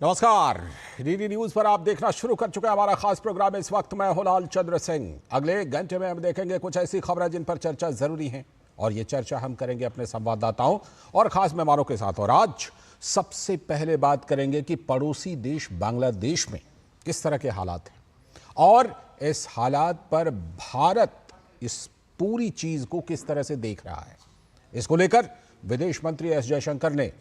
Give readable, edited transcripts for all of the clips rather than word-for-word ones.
नमस्कार। DD news पर आप देखना शुरू कर चुके हैं हमारा खास प्रोग्राम। इस वक्त मैं हूं लाल चंद्र सिंह। अगले 1 घंटे में हम देखेंगे कुछ ऐसी खबरें जिन पर चर्चा जरूरी है, और ये चर्चा हम करेंगे अपने संवाददाताओं और खास मेहमानों के साथ। और आज सबसे पहले बात करेंगे कि पड़ोसी देश बांग्लादेश में किस तरह के हालात हैं, और इस हालात पर भारत इस पूरी चीज को किस तरह से देख रहा है। इसको लेकर विदेश मंत्री एस जयशंकर ने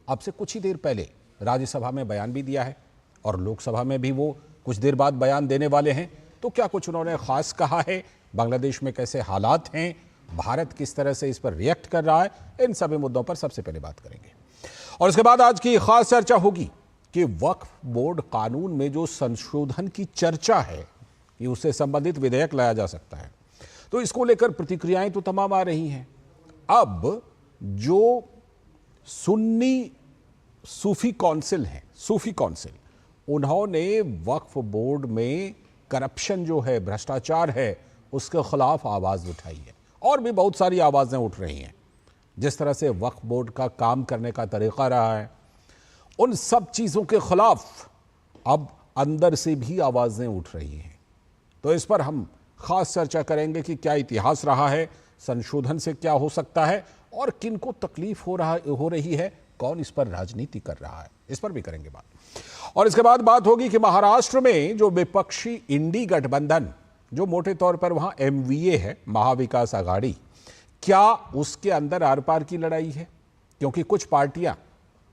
अब से कुछ ही देर पहले राज्यसभा में बयान भी दिया है, और लोकसभा में भी वो कुछ देर बाद बयान देने वाले हैं। तो क्या कुछ उन्होंने खास कहा है, बांग्लादेश में कैसे हालात हैं, भारत किस तरह से इस पर रिएक्ट कर रहा है, इन सभी मुद्दों पर सबसे पहले बात करेंगे। और इसके बाद आज की खास चर्चा होगी कि वक्फ बोर्ड कानून में जो संशोधन की चर्चा है कि उससे संबंधित विधेयक लाया जा सकता है, तो इसको लेकर प्रतिक्रियाएं तो तमाम आ रही हैं। अब जो सुन्नी सूफी काउंसिल है, सूफी काउंसिल, उन्होंने वक्फ बोर्ड में करप्शन जो है, भ्रष्टाचार है, उसके खिलाफ आवाज उठाई है। और भी बहुत सारी आवाजें उठ रही हैं। जिस तरह से वक्फ बोर्ड का काम करने का तरीका रहा है, उन सब चीजों के खिलाफ अब अंदर से भी आवाजें उठ रही हैं। तो इस पर हम खास चर्चा करेंगे कि क्या इतिहास रहा है, संशोधन से क्या हो सकता है, और किन को तकलीफ हो रही है, कौन इस पर राजनीति कर रहा है, इस पर भी करेंगे बात। और इसके बाद बात होगी कि महाराष्ट्र में जो विपक्षी इंडी गठबंधन, जो मोटे तौर पर वहां एमवीए है, महाविकास आघाड़ी, क्या उसके अंदर आर पार की लड़ाई है? क्योंकि कुछ पार्टियां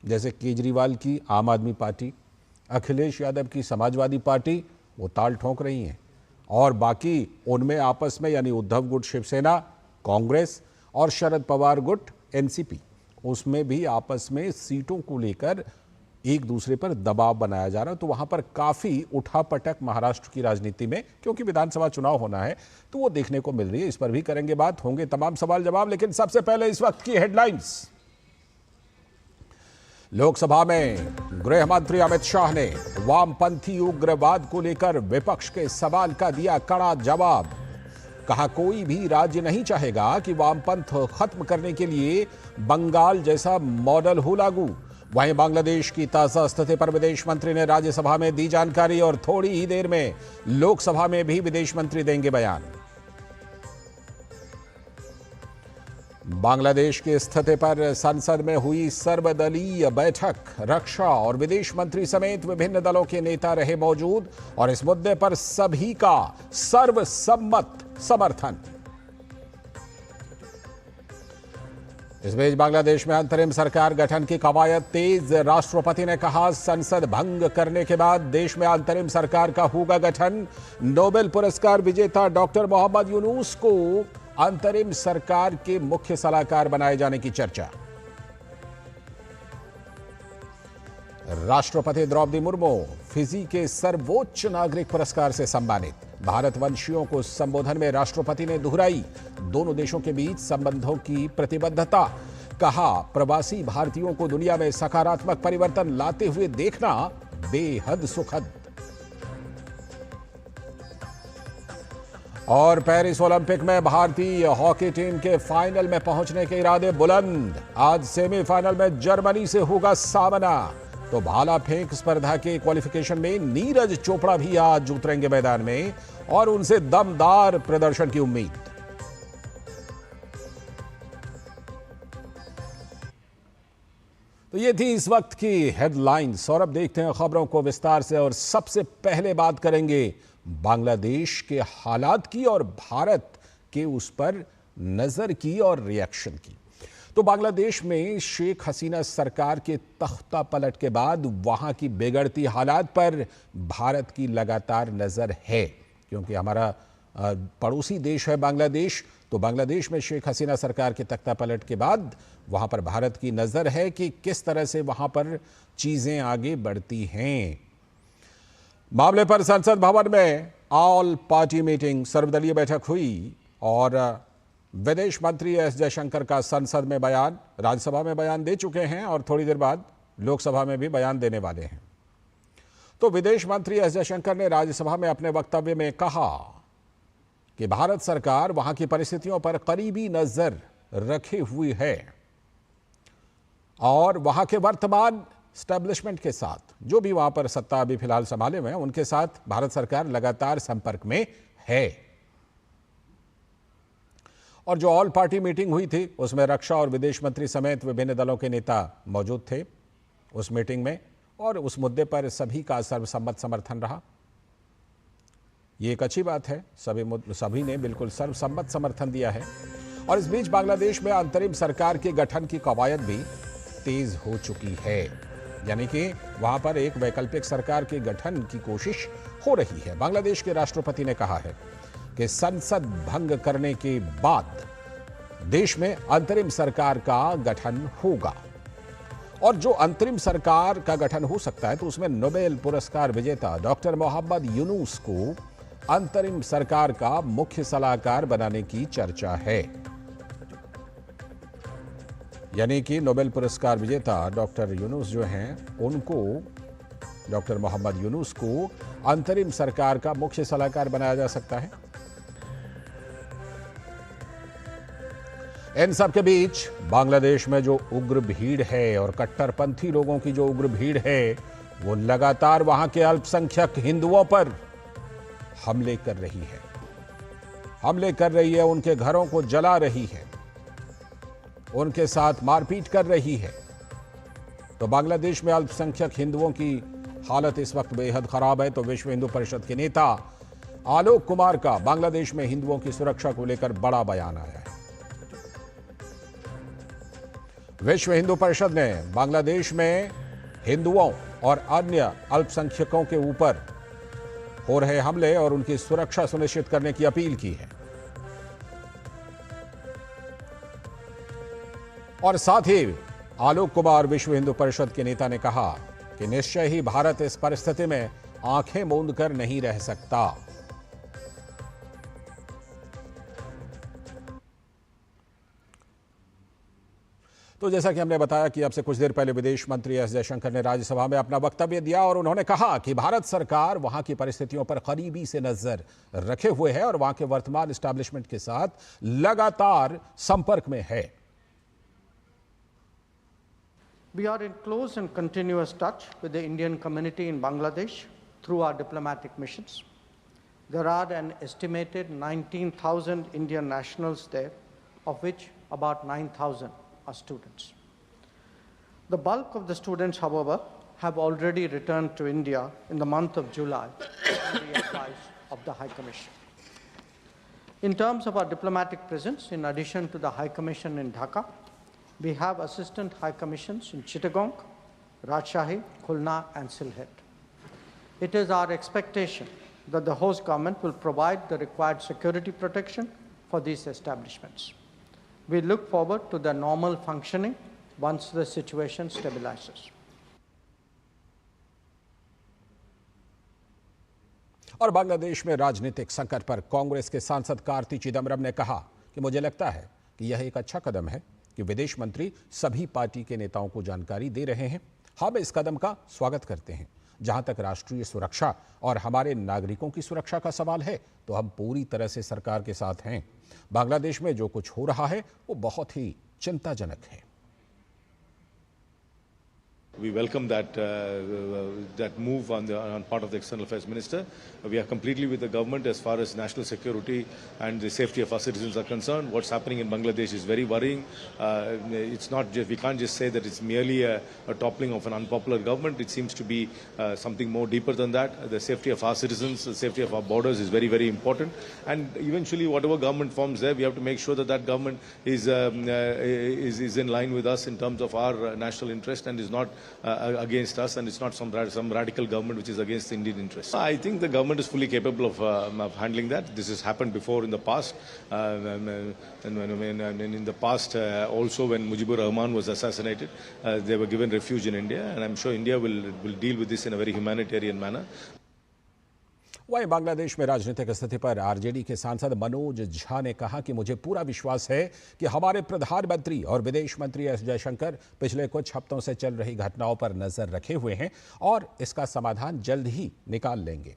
जैसे केजरीवाल की आम आदमी पार्टी, अखिलेश यादव की समाजवादी पार्टी, वो ताल ठोंक रही हैं, और बाकी उनमें आपस में, यानी उद्धव गुट शिवसेना, कांग्रेस और शरद पवार गुट एनसीपी, उसमें भी आपस में सीटों को लेकर एक दूसरे पर दबाव बनाया जा रहा है। तो वहां पर काफी उठापटक महाराष्ट्र की राजनीति में, क्योंकि विधानसभा चुनाव होना है, तो वो देखने को मिल रही है। इस पर भी करेंगे बात, होंगे तमाम सवाल जवाब। लेकिन सबसे पहले इस वक्त की हेडलाइंस। लोकसभा में गृह मंत्री अमित शाह ने वामपंथी उग्रवाद को लेकर विपक्ष के सवाल का दिया कड़ा जवाब। कहा, कोई भी राज्य नहीं चाहेगा कि वामपंथ खत्म करने के लिए बंगाल जैसा मॉडल हो लागू। वहीं बांग्लादेश की ताजा स्थिति पर विदेश मंत्री ने राज्यसभा में दी जानकारी, और थोड़ी ही देर में लोकसभा में भी विदेश मंत्री देंगे बयान। बांग्लादेश की स्थिति पर संसद में हुई सर्वदलीय बैठक। रक्षा और विदेश मंत्री समेत विभिन्न दलों के नेता रहे मौजूद, और इस मुद्दे पर सभी का सर्वसम्मत समर्थन। इस बीच बांग्लादेश में अंतरिम सरकार गठन की कवायद तेज। राष्ट्रपति ने कहा, संसद भंग करने के बाद देश में अंतरिम सरकार का होगा गठन। नोबेल पुरस्कार विजेता डॉक्टर मोहम्मद यूनुस को अंतरिम सरकार के मुख्य सलाहकार बनाए जाने की चर्चा। राष्ट्रपति द्रौपदी मुर्मू फिजी के सर्वोच्च नागरिक पुरस्कार से सम्मानित। भारतवंशियों को संबोधन में राष्ट्रपति ने दोहराई दोनों देशों के बीच संबंधों की प्रतिबद्धता। कहा, प्रवासी भारतीयों को दुनिया में सकारात्मक परिवर्तन लाते हुए देखना बेहद सुखद। और पेरिस ओलंपिक में भारतीय हॉकी टीम के फाइनल में पहुंचने के इरादे बुलंद। आज सेमीफाइनल में जर्मनी से होगा सामना। तो भाला फेंक स्पर्धा के क्वालिफिकेशन में नीरज चोपड़ा भी आज उतरेंगे मैदान में, और उनसे दमदार प्रदर्शन की उम्मीद। तो ये थी इस वक्त की हेडलाइंस, और अब देखते हैं खबरों को विस्तार से। और सबसे पहले बात करेंगे बांग्लादेश के हालात की, और भारत के उस पर नजर की और रिएक्शन की। तो बांग्लादेश में शेख हसीना सरकार के तख्ता पलट के बाद वहां की बिगड़ती हालात पर भारत की लगातार नजर है, क्योंकि हमारा पड़ोसी देश है बांग्लादेश। तो बांग्लादेश में शेख हसीना सरकार के तख्ता पलट के बाद वहां पर भारत की नजर है कि किस तरह से वहां पर चीजें आगे बढ़ती हैं। मामले पर संसद भवन में ऑल पार्टी मीटिंग, सर्वदलीय बैठक हुई, और विदेश मंत्री एस जयशंकर का संसद में बयान, राज्यसभा में बयान दे चुके हैं, और थोड़ी देर बाद लोकसभा में भी बयान देने वाले हैं। तो विदेश मंत्री एस जयशंकर ने राज्यसभा में अपने वक्तव्य में कहा कि भारत सरकार वहां की परिस्थितियों पर करीबी नजर रखे हुए है, और वहां के वर्तमान स्टैब्लिशमेंट के साथ, जो भी वहां पर सत्ता अभी फिलहाल संभाले हुए हैं, उनके साथ भारत सरकार लगातार संपर्क में है। और जो ऑल पार्टी मीटिंग हुई थी उसमें रक्षा और विदेश मंत्री समेत विभिन्न दलों के नेता मौजूद थे उस मीटिंग में, और उस मुद्दे पर सभी का सर्वसम्मत समर्थन रहा। ये एक अच्छी बात है, सभी ने बिल्कुल सर्वसम्मत समर्थन दिया है। और इस बीच बांग्लादेश में अंतरिम सरकार के गठन की कवायद भी तेज हो चुकी है, यानी कि वहां पर एक वैकल्पिक सरकार के गठन की कोशिश हो रही है। बांग्लादेश के राष्ट्रपति ने कहा है कि संसद भंग करने के बाद देश में अंतरिम सरकार का गठन होगा, और जो अंतरिम सरकार का गठन हो सकता है तो उसमें नोबेल पुरस्कार विजेता डॉक्टर मोहम्मद यूनुस को अंतरिम सरकार का मुख्य सलाहकार बनाने की चर्चा है। यानी कि नोबेल पुरस्कार विजेता डॉक्टर यूनुस जो हैं, उनको, डॉक्टर मोहम्मद यूनुस को अंतरिम सरकार का मुख्य सलाहकार बनाया जा सकता है। इन सब के बीच बांग्लादेश में जो उग्र भीड़ है और कट्टरपंथी लोगों की जो उग्र भीड़ है, वो लगातार वहां के अल्पसंख्यक हिंदुओं पर हमले कर रही है, उनके घरों को जला रही है, उनके साथ मारपीट कर रही है। तो बांग्लादेश में अल्पसंख्यक हिंदुओं की हालत इस वक्त बेहद खराब है। तो विश्व हिंदू परिषद के नेता आलोक कुमार का बांग्लादेश में हिंदुओं की सुरक्षा को लेकर बड़ा बयान आया है। विश्व हिंदू परिषद ने बांग्लादेश में हिंदुओं और अन्य अल्पसंख्यकों के ऊपर हो रहे हमले और उनकी सुरक्षा सुनिश्चित करने की अपील की है। और साथ ही आलोक कुमार विश्व हिंदू परिषद के नेता ने कहा कि निश्चय ही भारत इस परिस्थिति में आंखें मूंद कर नहीं रह सकता। तो जैसा कि हमने बताया कि अब से कुछ देर पहले विदेश मंत्री एस जयशंकर ने राज्यसभा में अपना वक्तव्य दिया और उन्होंने कहा कि भारत सरकार वहां की परिस्थितियों पर करीबी से नजर रखे हुए है और वहां के वर्तमान एस्टैब्लिशमेंट के साथ लगातार संपर्क में है। We are in close and continuous touch with the Indian community in Bangladesh through our diplomatic missions. There are an estimated 19,000 Indian nationals there, of which about 9,000 are students. The bulk of the students, however, have already returned to India in the month of July on the advice of the High Commission. In terms of our diplomatic presence, in addition to the High Commission in Dhaka, we have assistant High Commissions in Chittagong, Rajshahi, Khulna and Sylhet. It is our expectation that the host government will provide the required security protection for these establishments. We look forward to their normal functioning once the situation stabilizes. और बांग्लादेश में राजनीतिक संकट पर कांग्रेस के सांसद कार्ति चिदम्बरम ने कहा कि मुझे लगता है कि यह एक अच्छा कदम है कि विदेश मंत्री सभी पार्टी के नेताओं को जानकारी दे रहे हैं। हम इस कदम का स्वागत करते हैं। जहां तक राष्ट्रीय सुरक्षा और हमारे नागरिकों की सुरक्षा का सवाल है तो हम पूरी तरह से सरकार के साथ हैं। बांग्लादेश में जो कुछ हो रहा है वो बहुत ही चिंताजनक है। We welcome that move on part of the External Affairs Minister. We are completely with the government as far as national security and the safety of our citizens are concerned. What's happening in Bangladesh is very worrying. It's not just, we can't just say that it's merely a toppling of an unpopular government. It seems to be something more deeper than that. The safety of our citizens, the safety of our borders is very, very important. And eventually, whatever government forms there, we have to make sure that that government is in line with us in terms of our national interest and is not against us, and it's not some radical government which is against the Indian interests. I think the government is fully capable of handling that. This has happened before in the past, and in the past also when Mujibur Rahman was assassinated, they were given refuge in India, and I'm sure India will deal with this in a very humanitarian manner. वहीं बांग्लादेश में राजनीतिक स्थिति पर RJD के सांसद मनोज झा ने कहा कि मुझे पूरा विश्वास है कि हमारे प्रधानमंत्री और विदेश मंत्री एस जयशंकर पिछले कुछ हफ्तों से चल रही घटनाओं पर नजर रखे हुए हैं और इसका समाधान जल्द ही निकाल लेंगे।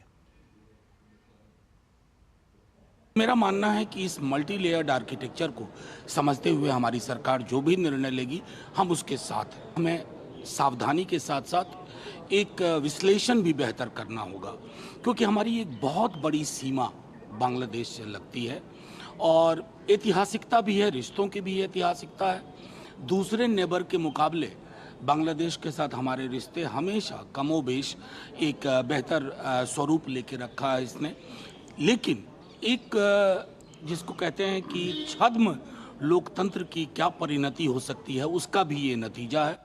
मेरा मानना है कि इस मल्टी लेयर्ड आर्किटेक्चर को समझते हुए हमारी सरकार जो भी निर्णय लेगी हम उसके साथ हैं। हमें सावधानी के साथ साथ एक विश्लेषण भी बेहतर करना होगा, क्योंकि हमारी एक बहुत बड़ी सीमा बांग्लादेश से लगती है और ऐतिहासिकता भी है, रिश्तों की भी ऐतिहासिकता है। दूसरे नेबर के मुकाबले बांग्लादेश के साथ हमारे रिश्ते हमेशा कमोबेश एक बेहतर स्वरूप लेके रखा है इसने। लेकिन एक जिसको कहते हैं कि छद्म लोकतंत्र की क्या परिणति हो सकती है, उसका भी ये नतीजा है।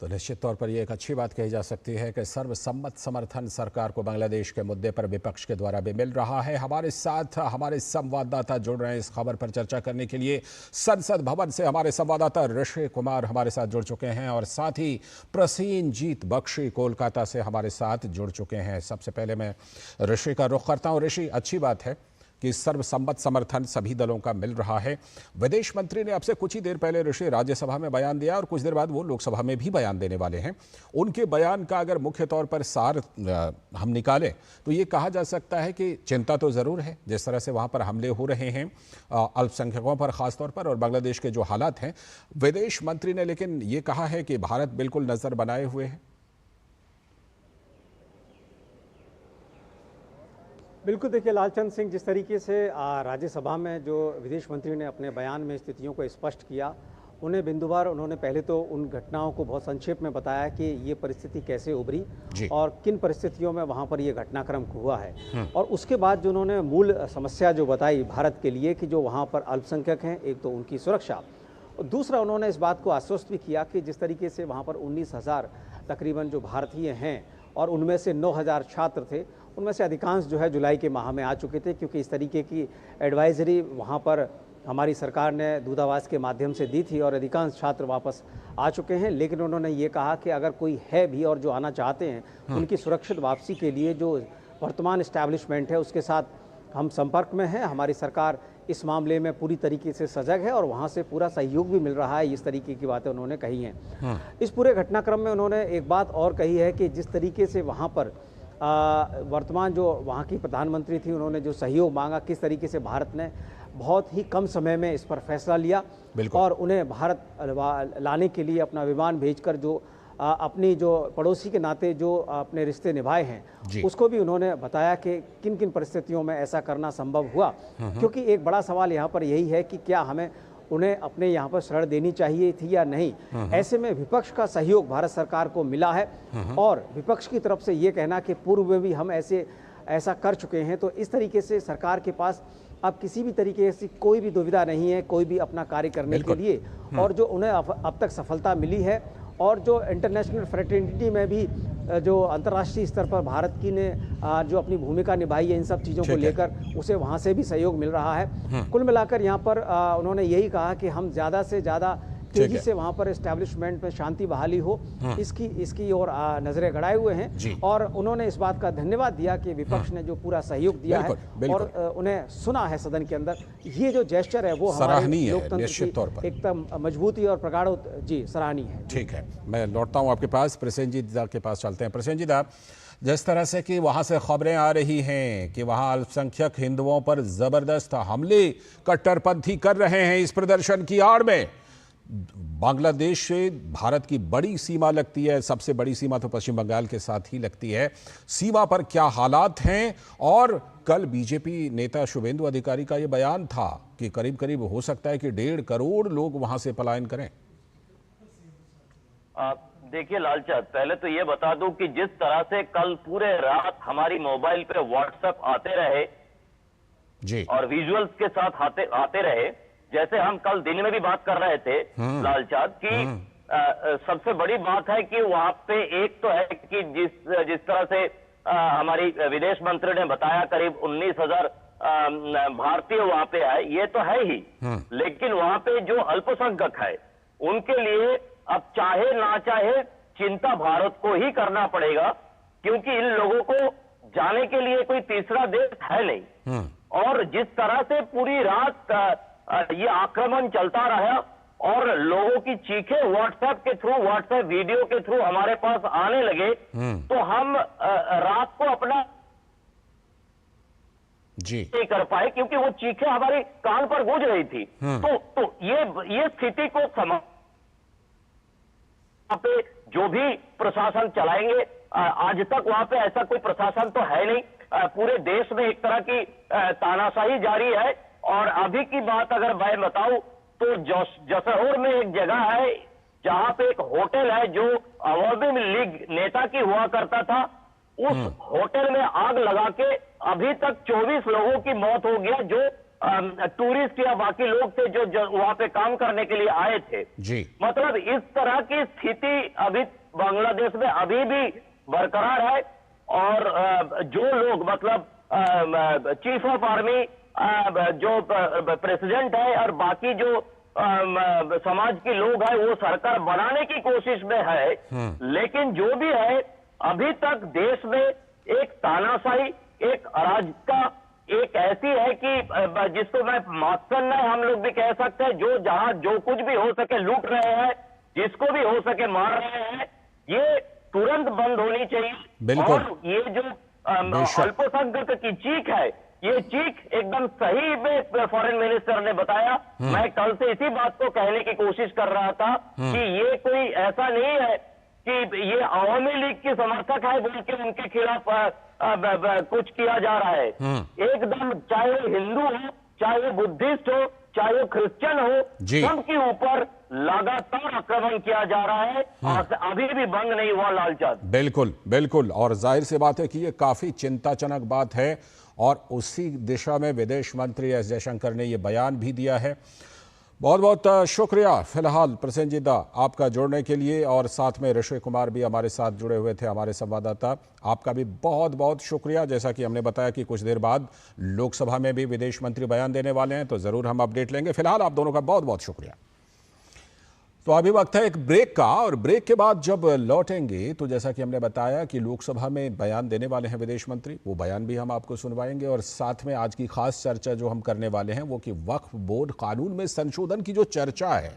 तो निश्चित तौर पर यह एक अच्छी बात कही जा सकती है कि सर्वसम्मत समर्थन सरकार को बांग्लादेश के मुद्दे पर विपक्ष के द्वारा भी मिल रहा है। हमारे साथ हमारे संवाददाता जुड़ रहे हैं इस खबर पर चर्चा करने के लिए। संसद भवन से हमारे संवाददाता ऋषि कुमार हमारे साथ जुड़ चुके हैं और साथ ही प्रसेनजीत बख्शी कोलकाता से हमारे साथ जुड़ चुके हैं। सबसे पहले मैं ऋषि का रुख करता हूँ। ऋषि, अच्छी बात है कि सर्वसम्मत समर्थन सभी दलों का मिल रहा है। विदेश मंत्री ने अब से कुछ ही देर पहले ऋषि राज्यसभा में बयान दिया और कुछ देर बाद वो लोकसभा में भी बयान देने वाले हैं। उनके बयान का अगर मुख्य तौर पर सार हम निकालें तो ये कहा जा सकता है कि चिंता तो ज़रूर है जिस तरह से वहाँ पर हमले हो रहे हैं अल्पसंख्यकों पर ख़ासतौर पर और बांग्लादेश के जो हालात हैं। विदेश मंत्री ने लेकिन ये कहा है कि भारत बिल्कुल नज़र बनाए हुए है। बिल्कुल, देखिए लालचंद सिंह, जिस तरीके से राज्यसभा में जो विदेश मंत्री ने अपने बयान में स्थितियों को स्पष्ट किया, उन्हें बिंदुवार उन्होंने पहले तो उन घटनाओं को बहुत संक्षेप में बताया कि ये परिस्थिति कैसे उभरी और किन परिस्थितियों में वहाँ पर ये घटनाक्रम हुआ है। और उसके बाद जो उन्होंने मूल समस्या जो बताई भारत के लिए कि जो वहाँ पर अल्पसंख्यक हैं, एक तो उनकी सुरक्षा, और दूसरा उन्होंने इस बात को आश्वस्त भी किया कि जिस तरीके से वहाँ पर 19,000 तकरीबन जो भारतीय हैं और उनमें से 9,000 छात्र थे, उनमें से अधिकांश जो है जुलाई के माह में आ चुके थे, क्योंकि इस तरीके की एडवाइजरी वहाँ पर हमारी सरकार ने दूतावास के माध्यम से दी थी और अधिकांश छात्र वापस आ चुके हैं। लेकिन उन्होंने ये कहा कि अगर कोई है भी और जो आना चाहते हैं उनकी सुरक्षित वापसी के लिए जो वर्तमान इस्टेब्लिशमेंट है उसके साथ हम संपर्क में हैं। हमारी सरकार इस मामले में पूरी तरीके से सजग है और वहाँ से पूरा सहयोग भी मिल रहा है। इस तरीके की बातें उन्होंने कही हैं। इस पूरे घटनाक्रम में उन्होंने एक बात और कही है कि जिस तरीके से वहाँ पर वर्तमान जो वहाँ की प्रधानमंत्री थी, उन्होंने जो सहयोग मांगा, किस तरीके से भारत ने बहुत ही कम समय में इस पर फैसला लिया और उन्हें भारत लाने के लिए अपना विमान भेजकर जो अपनी जो पड़ोसी के नाते जो अपने रिश्ते निभाए हैं उसको भी उन्होंने बताया कि किन किन परिस्थितियों में ऐसा करना संभव हुआ। क्योंकि एक बड़ा सवाल यहाँ पर यही है कि क्या हमें उन्हें अपने यहाँ पर शरण देनी चाहिए थी या नहीं। ऐसे में विपक्ष का सहयोग भारत सरकार को मिला है और विपक्ष की तरफ से ये कहना कि पूर्व में भी हम ऐसा कर चुके हैं, तो इस तरीके से सरकार के पास अब किसी भी तरीके से कोई भी दुविधा नहीं है कोई भी अपना कार्य करने के लिए। और जो उन्हें अब तक सफलता मिली है और जो इंटरनेशनल फ्रेटर्निटी में भी जो अंतर्राष्ट्रीय स्तर पर भारत की ने जो अपनी भूमिका निभाई है इन सब चीज़ों को लेकर, उसे वहाँ से भी सहयोग मिल रहा है। कुल मिलाकर यहाँ पर उन्होंने यही कहा कि हम ज़्यादा से ज़्यादा तेजी से वहाँ पर एस्टैब्लिशमेंट में शांति बहाली हो, इसकी ओर नजरें गड़ाए हुए हैं। और उन्होंने इस बात का धन्यवाद दिया कि विपक्ष ने जो पूरा सहयोग दिया है और उन्हें सुना है सदन के अंदर। ये जो जेस्चर है वो हमारे लोकतंत्र की एकदम मजबूती और प्रगाढ़ सराहनीय है। ठीक है, मैं लौटता हूँ आपके पास। प्रसेनजीत के पास चलते हैं। प्रसेनजीत, जिस तरह से कि वहाँ से खबरें आ रही हैं कि वहाँ अल्पसंख्यक हिंदुओं पर जबरदस्त हमले कट्टरपंथी कर रहे हैं, इस प्रदर्शन की आड़ में बांग्लादेश से भारत की बड़ी सीमा लगती है। सबसे बड़ी सीमा तो पश्चिम बंगाल के साथ ही लगती है। सीमा पर क्या हालात हैं? और कल बीजेपी नेता शुभेंदु अधिकारी का यह बयान था कि करीब करीब हो सकता है कि 1.5 करोड़ लोग वहां से पलायन करें। देखिए लालचंद, पहले तो ये बता दूं कि जिस तरह से कल पूरे रात हमारी मोबाइल पे व्हाट्सएप आते रहे जी और विजुअल्स के साथ आते रहे, जैसे हम कल दिन में भी बात कर रहे थे लालचंद की सबसे बड़ी बात है कि वहां पे एक तो है कि जिस तरह से हमारी विदेश मंत्री ने बताया करीब 19,000 भारतीय वहां पे आए, ये तो है ही। लेकिन वहां पे जो अल्पसंख्यक है उनके लिए अब चाहे ना चाहे चिंता भारत को ही करना पड़ेगा, क्योंकि इन लोगों को जाने के लिए कोई तीसरा देश है नहीं। और जिस तरह से पूरी रात ये आक्रमण चलता रहा और लोगों की चीखें व्हाट्सएप के थ्रू, व्हाट्सएप वीडियो के थ्रू हमारे पास आने लगे, तो हम रात को अपना जी नहीं कर पाए, क्योंकि वो चीखें हमारे कान पर गूंज रही थी। तो ये स्थिति को वहां पे जो भी प्रशासन चलाएंगे, आज तक वहां पे ऐसा कोई प्रशासन तो है नहीं। पूरे देश में एक तरह की तानाशाही जारी है। और अभी की बात अगर मैं बताऊं तो जसोर में एक जगह है जहां पे एक होटल है जो अवामी लीग नेता की हुआ करता था। उस होटल में आग लगा के अभी तक 24 लोगों की मौत हो गया, जो टूरिस्ट या बाकी लोग थे जो वहां पे काम करने के लिए आए थे जी। मतलब इस तरह की स्थिति अभी बांग्लादेश में अभी भी बरकरार है। और जो लोग मतलब चीफ ऑफ आर्मी जो प्रेसिडेंट है और बाकी जो समाज के लोग हैं वो सरकार बनाने की कोशिश में है, लेकिन जो भी है अभी तक देश में एक तानाशाही, एक अराजकता एक ऐसी है कि जिसको मैं मात्सन्य हम लोग भी कह सकते हैं, जो जहां जो कुछ भी हो सके लूट रहे हैं, जिसको भी हो सके मार रहे हैं, ये तुरंत बंद होनी चाहिए। और ये जो अल्पसंख्यक की चीख है, ये चीख एकदम सही में फॉरेन मिनिस्टर ने बताया। मैं कल से इसी बात को कहने की कोशिश कर रहा था कि ये कोई ऐसा नहीं है कि ये अवामी लीग के समर्थक है बोल के उनके खिलाफ कुछ किया जा रहा है। एकदम चाहे वो हिंदू हो, चाहे वो बुद्धिस्ट हो, चाहे वो क्रिश्चियन हो, सबके ऊपर लगातार आक्रमण किया जा रहा है और अभी भी बंद नहीं हुआ लालचंद। बिल्कुल बिल्कुल, और जाहिर सी बात है कि ये काफी चिंताजनक बात है और उसी दिशा में विदेश मंत्री एस जयशंकर ने ये बयान भी दिया है। बहुत बहुत शुक्रिया फिलहाल प्रसेनजीत आपका जोड़ने के लिए, और साथ में ऋषि कुमार भी हमारे साथ जुड़े हुए थे, हमारे संवाददाता। आपका भी बहुत बहुत शुक्रिया। जैसा कि हमने बताया कि कुछ देर बाद लोकसभा में भी विदेश मंत्री बयान देने वाले हैं, तो ज़रूर हम अपडेट लेंगे। फिलहाल आप दोनों का बहुत बहुत शुक्रिया। तो अभी वक्त है एक ब्रेक का, और ब्रेक के बाद जब लौटेंगे तो जैसा कि हमने बताया कि लोकसभा में बयान देने वाले हैं विदेश मंत्री, वो बयान भी हम आपको सुनवाएंगे। और साथ में आज की खास चर्चा जो हम करने वाले हैं वो कि वक्फ बोर्ड कानून में संशोधन की जो चर्चा है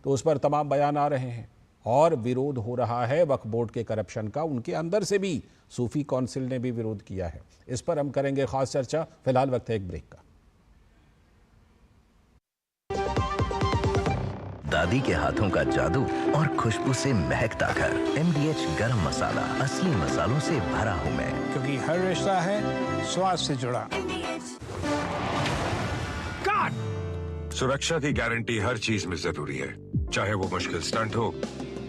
तो उस पर तमाम बयान आ रहे हैं और विरोध हो रहा है वक्फ बोर्ड के करप्शन का। उनके अंदर से भी सूफी काउंसिल ने भी विरोध किया है। इस पर हम करेंगे खास चर्चा। फिलहाल वक्त है एक ब्रेक का। दादी के हाथों का जादू और खुशबू से महकता घर। MDH गरम मसाला, असली मसालों से भरा हूँ मैं, क्योंकि हर रिश्ता है स्वाद से जुड़ा। सुरक्षा की गारंटी हर चीज में जरूरी है, चाहे वो मुश्किल स्टंट हो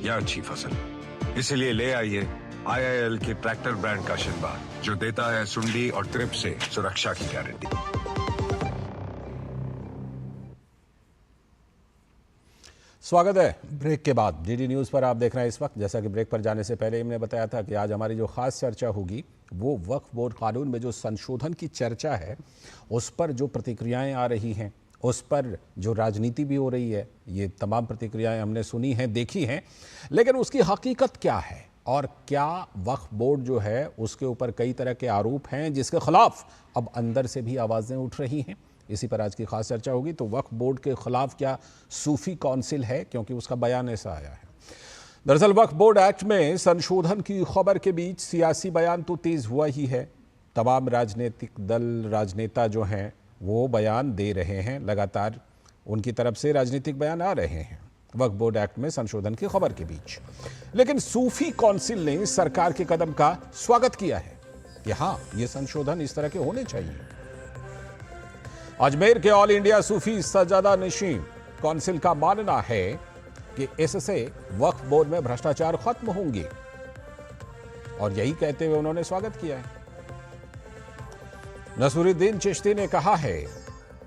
या अच्छी फसल। इसीलिए ले आइए IIL के ट्रैक्टर ब्रांड का शिनबा, जो देता है सुंडी और ट्रिप से सुरक्षा की गारंटी। स्वागत है ब्रेक के बाद। DD न्यूज़ पर आप देख रहे हैं इस वक्त। जैसा कि ब्रेक पर जाने से पहले हमने बताया था कि आज हमारी जो खास चर्चा होगी वो वक्फ बोर्ड कानून में जो संशोधन की चर्चा है उस पर जो प्रतिक्रियाएं आ रही हैं, उस पर जो राजनीति भी हो रही है, ये तमाम प्रतिक्रियाएं हमने सुनी हैं, देखी हैं। लेकिन उसकी हकीकत क्या है और क्या वक्फ बोर्ड जो है उसके ऊपर कई तरह के आरोप हैं जिसके खिलाफ अब अंदर से भी आवाज़ें उठ रही हैं। इसी पर आज की खास चर्चा होगी। तो वक्फ बोर्ड के खिलाफ क्या सूफी काउंसिल है, क्योंकि उसका बयान ऐसा आया है। दरअसल वक्फ बोर्ड एक्ट में संशोधन की खबर के बीच सियासी बयान तो तेज हुआ ही है। तमाम राजनीतिक दल, राजनेता जो हैं वो बयान दे रहे हैं, लगातार उनकी तरफ से राजनीतिक बयान आ रहे हैं वक्फ बोर्ड एक्ट में संशोधन की खबर के बीच। लेकिन सूफी काउंसिल ने सरकार के कदम का स्वागत किया है कि हाँ, ये संशोधन इस तरह के होने चाहिए। अजमेर के ऑल इंडिया सूफी सजादा नशीं काउंसिल का मानना है कि इससे वक्फ बोर्ड में भ्रष्टाचार खत्म होंगे, और यही कहते हुए उन्होंने स्वागत किया है। नसरुद्दीन चिश्ती ने कहा है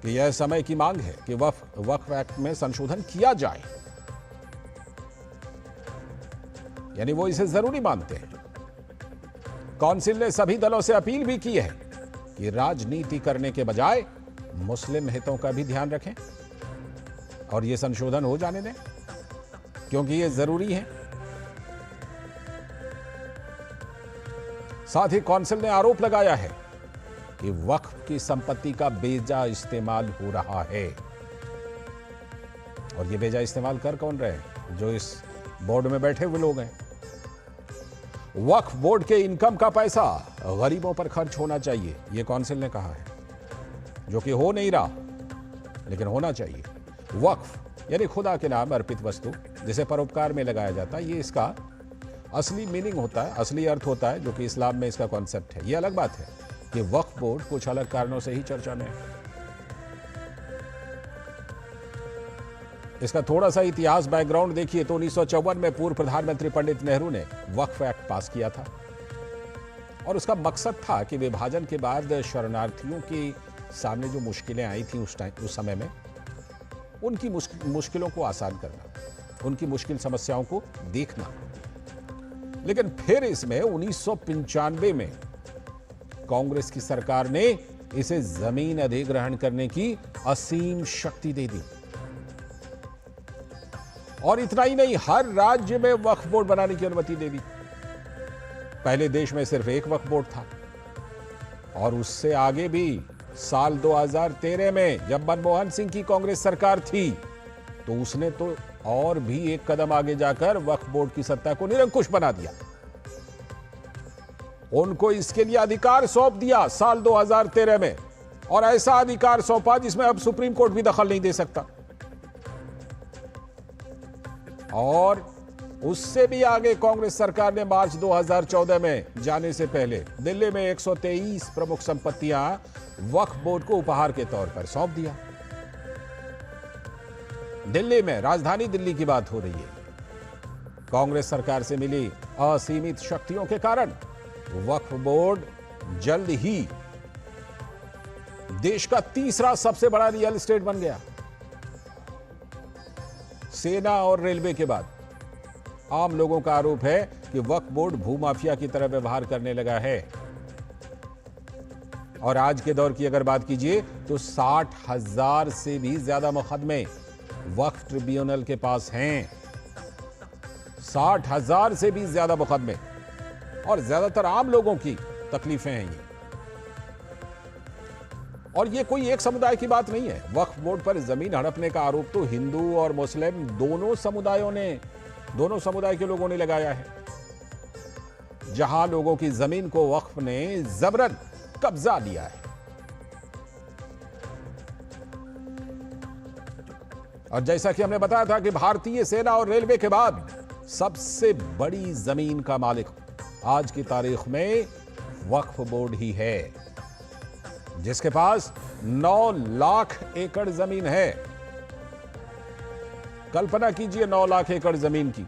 कि यह समय की मांग है कि वक्फ एक्ट में संशोधन किया जाए, यानी वो इसे जरूरी मानते हैं। काउंसिल ने सभी दलों से अपील भी की है कि राजनीति करने के बजाय मुस्लिम हितों का भी ध्यान रखें और ये संशोधन हो जाने दें, क्योंकि ये जरूरी है। साथ ही काउंसिल ने आरोप लगाया है कि वक्फ की संपत्ति का बेजा इस्तेमाल हो रहा है। और ये बेजा इस्तेमाल कर कौन रहे हैं? जो इस बोर्ड में बैठे हुए लोग हैं। वक्फ बोर्ड के इनकम का पैसा गरीबों पर खर्च होना चाहिए, ये काउंसिल ने कहा है, जो कि हो नहीं रहा, लेकिन होना चाहिए। वक्फ यानी खुदा के नाम अर्पित वस्तु जिसे परोपकार में लगाया जाता है, ये इसका असली मीनिंग होता है, असली अर्थ होता है, जो कि इस्लाम में इसका कॉन्सेप्ट है। ये अलग बात है कि वक्फ बोर्ड कुछ अलग कारणों से ही चर्चा में है। इसका थोड़ा सा इतिहास बैकग्राउंड देखिए तो 1954 में पूर्व प्रधानमंत्री पंडित नेहरू ने वक्फ एक्ट पास किया था और उसका मकसद था कि विभाजन के बाद शरणार्थियों के सामने जो मुश्किलें आई थी उस समय में, उनकी मुश्किलों को आसान करना, उनकी मुश्किल समस्याओं को देखना। लेकिन फिर इसमें 1995 में कांग्रेस की सरकार ने इसे जमीन अधिग्रहण करने की असीम शक्ति दे दी। और इतना ही नहीं, हर राज्य में वक्फ बोर्ड बनाने की अनुमति दे दी। पहले देश में सिर्फ एक वक्फ बोर्ड था और उससे आगे भी साल 2013 में जब मनमोहन सिंह की कांग्रेस सरकार थी तो उसने तो और भी एक कदम आगे जाकर वक्फ बोर्ड की सत्ता को निरंकुश बना दिया। उनको इसके लिए अधिकार सौंप दिया साल 2013 में, और ऐसा अधिकार सौंपा जिसमें अब सुप्रीम कोर्ट भी दखल नहीं दे सकता। और उससे भी आगे कांग्रेस सरकार ने मार्च 2014 में जाने से पहले दिल्ली में 123 प्रमुख संपत्तियां वक्फ बोर्ड को उपहार के तौर पर सौंप दिया। दिल्ली में, राजधानी दिल्ली की बात हो रही है। कांग्रेस सरकार से मिली असीमित शक्तियों के कारण वक्फ बोर्ड जल्द ही देश का तीसरा सबसे बड़ा रियल एस्टेट बन गया, सेना और रेलवे के बाद। आम लोगों का आरोप है कि वक्फ बोर्ड भूमाफिया की तरह व्यवहार करने लगा है। और आज के दौर की अगर बात कीजिए तो 60,000 से भी ज्यादा मुकदमे वक्फ ट्रिब्यूनल के पास हैं। 60,000 से भी ज्यादा मुकदमे, और ज्यादातर आम लोगों की तकलीफें हैं ये। और ये कोई एक समुदाय की बात नहीं है। वक्फ बोर्ड पर जमीन हड़पने का आरोप तो हिंदू और मुस्लिम दोनों समुदाय के लोगों ने लगाया है। जहां लोगों की जमीन को वक्फ ने जबरन कब्जा लिया है। और जैसा कि हमने बताया था कि भारतीय सेना और रेलवे के बाद सबसे बड़ी जमीन का मालिक आज की तारीख में वक्फ बोर्ड ही है, जिसके पास 9 लाख एकड़ जमीन है। कल्पना कीजिए 9 लाख एकड़ जमीन की।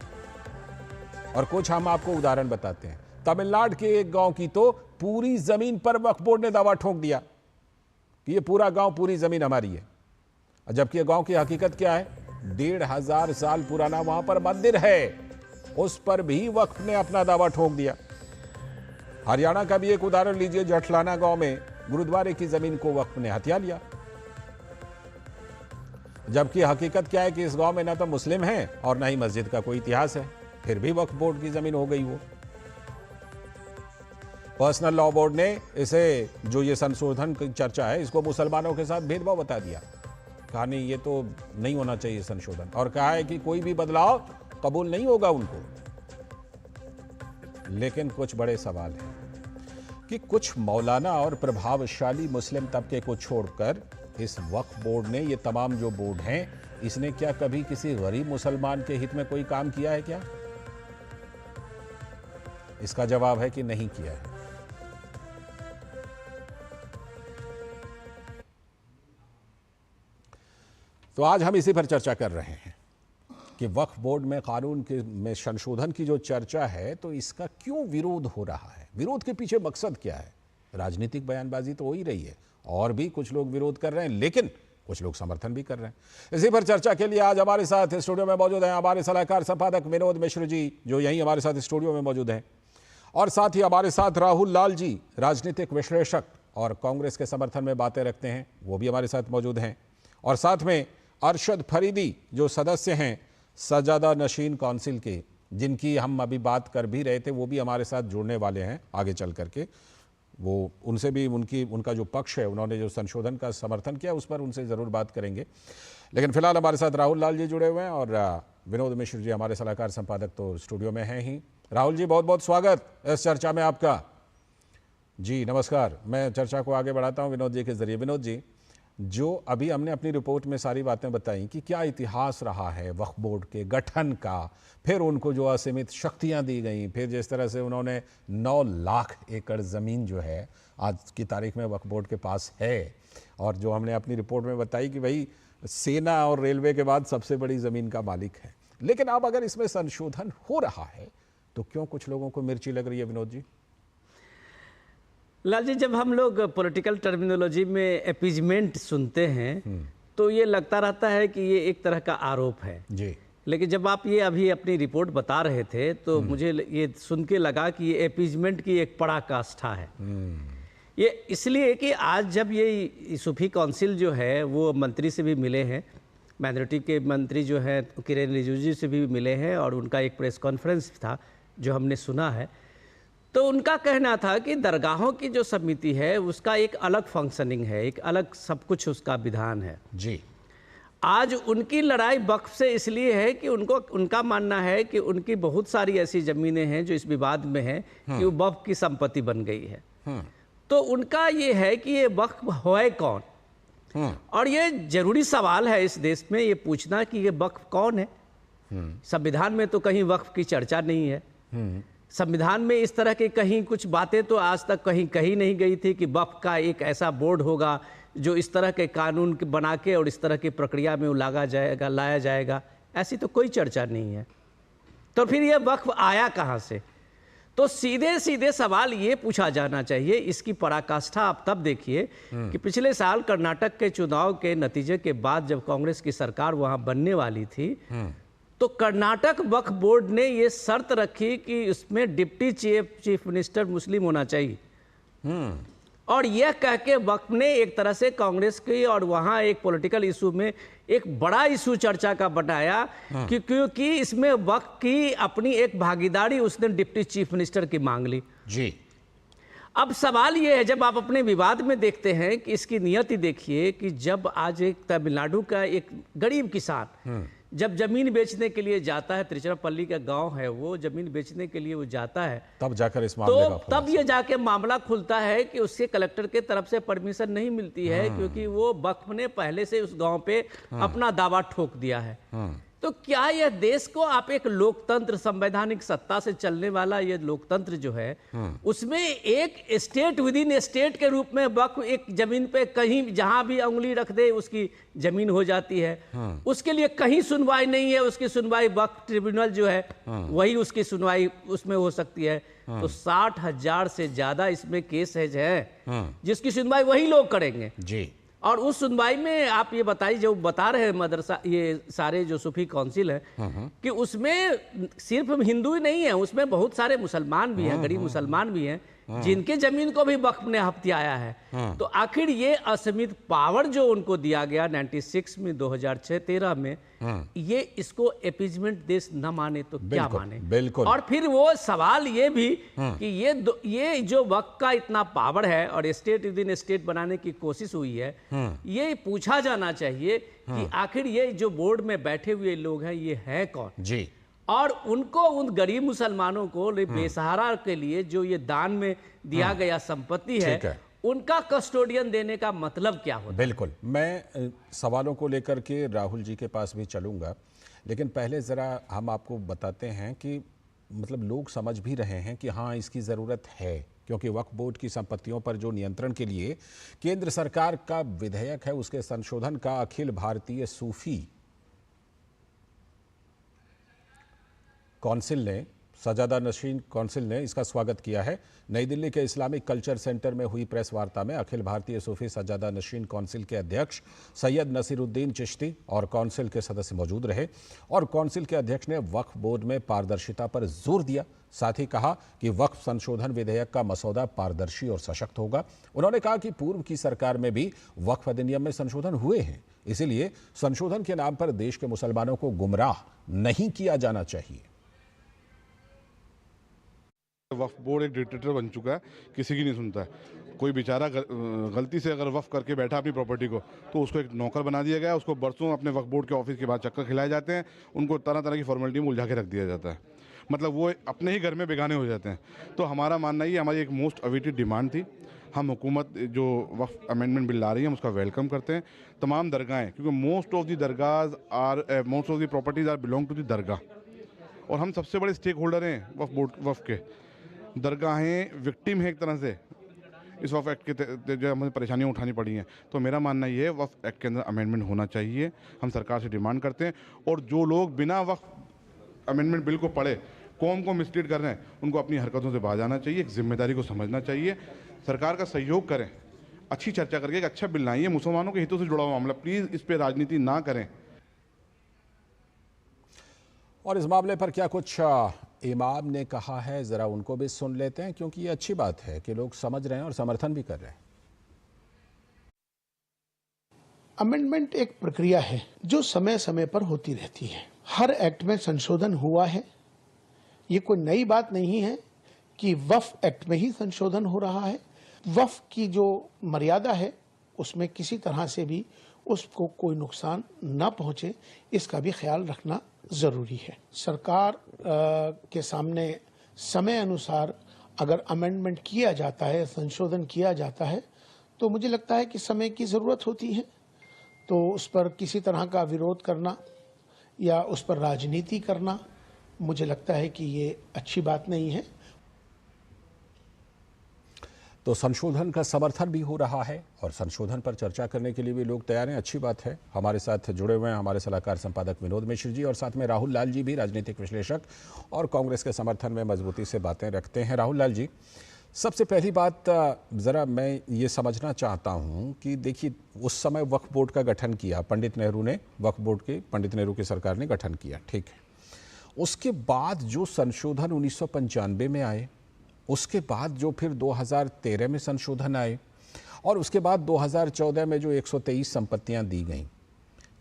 और कुछ हम आपको उदाहरण बताते हैं। तमिलनाडु के एक गांव की तो पूरी जमीन पर वक्फ बोर्ड ने दावा ठोक दिया कि ये पूरा गांव, पूरी जमीन हमारी है। जबकि गांव की हकीकत क्या है? 1,500 साल पुराना वहां पर मंदिर है, उस पर भी वक्फ ने अपना दावा ठोक दिया। हरियाणा का भी एक उदाहरण लीजिए। जठलाना गांव में गुरुद्वारे की जमीन को वक्फ ने हथिया लिया। जबकि हकीकत क्या है कि इस गांव में ना तो मुस्लिम हैं और ना ही मस्जिद का कोई इतिहास है, फिर भी वक्फ बोर्ड की जमीन हो गई वो। पर्सनल लॉ बोर्ड ने इसे, जो ये संशोधन की चर्चा है, इसको मुसलमानों के साथ भेदभाव बता दिया। कहा नहीं, ये तो नहीं होना चाहिए संशोधन, और कहा है कि कोई भी बदलाव कबूल नहीं होगा उनको। लेकिन कुछ बड़े सवाल हैं कि कुछ मौलाना और प्रभावशाली मुस्लिम तबके को छोड़कर इस वक्फ बोर्ड ने, ये तमाम जो बोर्ड हैं, इसने क्या कभी किसी गरीब मुसलमान के हित में कोई काम किया है क्या? इसका जवाब है कि नहीं किया है। तो आज हम इसी पर चर्चा कर रहे हैं कि वक्फ बोर्ड में कानून में संशोधन की जो चर्चा है, तो इसका क्यों विरोध हो रहा है? विरोध के पीछे मकसद क्या है? राजनीतिक बयानबाजी तो हो ही रही है, और भी कुछ लोग विरोध कर रहे हैं, लेकिन कुछ लोग समर्थन भी कर रहे हैं। इसी पर चर्चा के लिए आज हमारे साथ स्टूडियो में मौजूद हैं हमारे सलाहकार संपादक विनोद मिश्र जी, जो यहीं हमारे साथ स्टूडियो में मौजूद हैं, और साथ ही हमारे साथ राहुल लाल जी, राजनीतिक विश्लेषक और कांग्रेस के समर्थन में बातें रखते हैं, वो भी हमारे साथ मौजूद हैं, और साथ में अरशद फरीदी, जो सदस्य हैं सजादा नशीन काउंसिल के, जिनकी हम अभी बात कर भी रहे थे, वो भी हमारे साथ जुड़ने वाले हैं आगे चल करके। वो उनसे भी उनका जो पक्ष है, उन्होंने जो संशोधन का समर्थन किया, उस पर उनसे ज़रूर बात करेंगे। लेकिन फिलहाल हमारे साथ राहुल लाल जी जुड़े हुए हैं, और विनोद मिश्र जी हमारे सलाहकार संपादक तो स्टूडियो में हैं ही। राहुल जी, बहुत बहुत स्वागत इस चर्चा में आपका। जी नमस्कार। मैं चर्चा को आगे बढ़ाता हूँ विनोद जी के जरिए। विनोद जी, जो अभी हमने अपनी रिपोर्ट में सारी बातें बताई कि क्या इतिहास रहा है वक्फ बोर्ड के गठन का, फिर उनको जो असीमित शक्तियां दी गई, फिर जिस तरह से उन्होंने 9 लाख एकड़ ज़मीन जो है आज की तारीख में वक्फ बोर्ड के पास है, और जो हमने अपनी रिपोर्ट में बताई कि भाई सेना और रेलवे के बाद सबसे बड़ी ज़मीन का मालिक है। लेकिन अब अगर इसमें संशोधन हो रहा है तो क्यों कुछ लोगों को मिर्ची लग रही है विनोद जी? लाल जी, जब हम लोग पॉलिटिकल टर्मिनोलॉजी में एपीजमेंट सुनते हैं तो ये लगता रहता है कि ये एक तरह का आरोप है जी। लेकिन जब आप ये अभी अपनी रिपोर्ट बता रहे थे तो मुझे ये सुन के लगा कि ये एपीजमेंट की एक पराकाष्ठा है। ये इसलिए कि आज जब ये सूफी काउंसिल जो है वो मंत्री से भी मिले हैं, माइनॉरिटी के मंत्री जो हैं किरेन रिजिजू से भी मिले हैं, और उनका एक प्रेस कॉन्फ्रेंस था जो हमने सुना है, तो उनका कहना था कि दरगाहों की जो समिति है उसका एक अलग फंक्शनिंग है, एक अलग सब कुछ उसका विधान है जी। आज उनकी लड़ाई वक्फ से इसलिए है कि उनका मानना है कि उनकी बहुत सारी ऐसी ज़मीनें हैं जो इस विवाद में हैं कि वो वक्फ की संपत्ति बन गई है। तो उनका ये है कि ये वक्फ है कौन, और ये जरूरी सवाल है इस देश में ये पूछना कि ये वक्फ कौन है। संविधान में तो कहीं वक्फ की चर्चा नहीं है। संविधान में इस तरह की कहीं कुछ बातें तो आज तक कहीं कही नहीं गई थी कि वक्फ का एक ऐसा बोर्ड होगा जो इस तरह के कानून बना के और इस तरह की प्रक्रिया में लाया जाएगा, ऐसी तो कोई चर्चा नहीं है। तो फिर ये वक्फ आया कहाँ से? तो सीधे सीधे सवाल ये पूछा जाना चाहिए, इसकी पराकाष्ठा आप तब देखिए कि पिछले साल कर्नाटक के चुनाव के नतीजे के बाद जब कांग्रेस की सरकार वहाँ बनने वाली थी तो कर्नाटक वक्फ बोर्ड ने ये शर्त रखी कि उसमें डिप्टी चीफ मिनिस्टर मुस्लिम होना चाहिए, और यह कह के वक्फ ने एक तरह से कांग्रेस की और वहाँ एक पॉलिटिकल इशू में एक बड़ा इशू चर्चा का बनाया क्योंकि इसमें वक्फ की अपनी एक भागीदारी उसने डिप्टी चीफ मिनिस्टर की मांग ली जी। अब सवाल ये है, जब आप अपने विवाद में देखते हैं कि इसकी नियति देखिए कि जब आज एक तमिलनाडु का एक गरीब किसान जब जमीन बेचने के लिए जाता है, त्रिचरापल्ली का गांव है, वो जमीन बेचने के लिए वो जाता है, तब जाकर इस मामले का तब ये जाके मामला खुलता है कि उसके कलेक्टर के तरफ से परमिशन नहीं मिलती है क्योंकि वो वक्फ ने पहले से उस गांव पे अपना दावा ठोक दिया है। तो क्या यह देश को आप एक लोकतंत्र संवैधानिक सत्ता से चलने वाला ये लोकतंत्र जो है उसमें एक स्टेट विद इन स्टेट के रूप में वक्फ एक जमीन पे कहीं जहां भी उंगली रख दे उसकी जमीन हो जाती है, उसके लिए कहीं सुनवाई नहीं है, उसकी सुनवाई वक्फ ट्रिब्यूनल जो है वही उसकी सुनवाई उसमें हो सकती है। तो 60,000 से ज्यादा इसमें केसेज है जिसकी सुनवाई वही लोग करेंगे जी। और उस सुनवाई में आप ये बताइए, जो बता रहे हैं मदरसा ये सारे जो सूफी काउंसिल है कि उसमें सिर्फ हिंदू ही नहीं है, उसमें बहुत सारे मुसलमान भी हैं, गरीब मुसलमान भी हैं जिनके जमीन को भी वक्फ ने हथियाया है। तो आखिर ये असीमित पावर जो उनको दिया गया 96 में 2006-13 में, ये इसको एपीजमेंट देश न माने तो क्या माने? बिल्कुल। और फिर वो सवाल ये भी कि ये जो वक्फ का इतना पावर है और स्टेट विद इन स्टेट बनाने की कोशिश हुई है, ये पूछा जाना चाहिए कि आखिर ये जो बोर्ड में बैठे हुए लोग हैं ये है कौन जी, और उनको उन गरीब मुसलमानों को बेसहारा के लिए जो ये दान में दिया गया संपत्ति है उनका कस्टोडियन देने का मतलब क्या होता है? बिल्कुल, मैं सवालों को लेकर के राहुल जी के पास भी चलूंगा, लेकिन पहले ज़रा हम आपको बताते हैं कि मतलब लोग समझ भी रहे हैं कि हाँ इसकी ज़रूरत है, क्योंकि वक्फ बोर्ड की संपत्तियों पर जो नियंत्रण के लिए केंद्र सरकार का विधेयक है उसके संशोधन का अखिल भारतीय सूफी काउंसिल ने, सजादा नशीन काउंसिल ने इसका स्वागत किया है। नई दिल्ली के इस्लामिक कल्चर सेंटर में हुई प्रेस वार्ता में अखिल भारतीय सूफी सजादा नशीन काउंसिल के अध्यक्ष सैयद नसीरुद्दीन चिश्ती और काउंसिल के सदस्य मौजूद रहे, और काउंसिल के अध्यक्ष ने वक्फ बोर्ड में पारदर्शिता पर जोर दिया। साथ ही कहा कि वक्फ संशोधन विधेयक का मसौदा पारदर्शी और सशक्त होगा। उन्होंने कहा कि पूर्व की सरकार में भी वक्फ अधिनियम में संशोधन हुए हैं, इसीलिए संशोधन के नाम पर देश के मुसलमानों को गुमराह नहीं किया जाना चाहिए। वक्फ बोर्ड एक डिक्टेटर बन चुका है, किसी की नहीं सुनता है। कोई बेचारा गलती से अगर वक्फ करके बैठा अपनी प्रॉपर्टी को तो उसको एक नौकर बना दिया गया, उसको बरसों अपने वक्फ बोर्ड के ऑफिस के बाद चक्कर खिलाए जाते हैं, उनको तरह तरह की फॉर्मेलिटी में उलझा के रख दिया जाता है, मतलब वो अपने ही घर में बेगाने हो जाते हैं। तो हमारा मानना ये हमारी एक मोस्ट अवेटेड डिमांड थी, हम हुकूमत जो वक्फ अमेंडमेंट बिल ला रही है हम उसका वेलकम करते हैं। तमाम दरगाहें, क्योंकि most of the properties are belong to the dargah, और हम सबसे बड़े स्टेक होल्डर हैं वक्फ के। दरगाहें विक्टिम है एक तरह से इस वक्फ एक्ट के जो हमें परेशानियाँ उठानी पड़ी हैं। तो मेरा मानना ये है वक्फ एक्ट के अंदर अमेंडमेंट होना चाहिए, हम सरकार से डिमांड करते हैं। और जो लोग बिना वक्फ अमेंडमेंट बिल को पढ़े कौम को मिसलीड कर रहे हैं उनको अपनी हरकतों से बाहर जाना चाहिए, एक जिम्मेदारी को समझना चाहिए, सरकार का सहयोग करें, अच्छी चर्चा करके एक अच्छा बिल लाइए, मुसलमानों के हितों से जुड़ा हुआ मामला, प्लीज़ इस पर राजनीति ना करें। और इस मामले पर क्या कुछ इमाम ने कहा है, ज़रा उनको भी सुन लेते हैं, क्योंकि ये अच्छी बात है कि लोग समझ रहे हैं और समर्थन भी कर रहे हैं। अमेंडमेंट एक प्रक्रिया है जो समय समय पर होती रहती है। हर एक्ट में संशोधन हुआ है, ये कोई नई बात नहीं है कि वक्फ एक्ट में ही संशोधन हो रहा है। वक्फ की जो मर्यादा है उसमें किसी तरह से भी उसको कोई नुकसान न पहुंचे, इसका भी ख्याल रखना ज़रूरी है। सरकार के सामने समय अनुसार अगर अमेंडमेंट किया जाता है, संशोधन किया जाता है, तो मुझे लगता है कि समय की ज़रूरत होती है। तो उस पर किसी तरह का विरोध करना या उस पर राजनीति करना, मुझे लगता है कि ये अच्छी बात नहीं है। तो संशोधन का समर्थन भी हो रहा है और संशोधन पर चर्चा करने के लिए भी लोग तैयार हैं, अच्छी बात है। हमारे साथ जुड़े हुए हैं हमारे सलाहकार संपादक विनोद मिश्र जी और साथ में राहुल लाल जी भी, राजनीतिक विश्लेषक और कांग्रेस के समर्थन में मजबूती से बातें रखते हैं। राहुल लाल जी, सबसे पहली बात ज़रा मैं ये समझना चाहता हूँ कि देखिए, उस समय वक्फ बोर्ड का गठन किया पंडित नेहरू ने, वक्फ बोर्ड के पंडित नेहरू की सरकार ने गठन किया, ठीक है। उसके बाद जो संशोधन 1995 में आए, उसके बाद जो फिर 2013 में संशोधन आए और उसके बाद 2014 में जो 123 संपत्तियां दी गईं,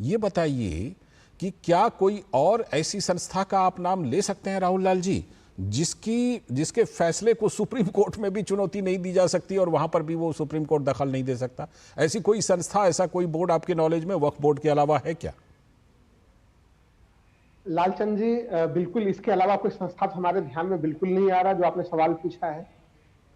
ये बताइए कि क्या कोई और ऐसी संस्था का आप नाम ले सकते हैं राहुल लाल जी, जिसके फैसले को सुप्रीम कोर्ट में भी चुनौती नहीं दी जा सकती और वहां पर भी वो सुप्रीम कोर्ट दखल नहीं दे सकता? ऐसी कोई संस्था, ऐसा कोई बोर्ड आपके नॉलेज में वक्फ बोर्ड के अलावा है क्या? लालचंद जी, बिल्कुल इसके अलावा कोई संस्था तो हमारे ध्यान में बिल्कुल नहीं आ रहा जो आपने सवाल पूछा है,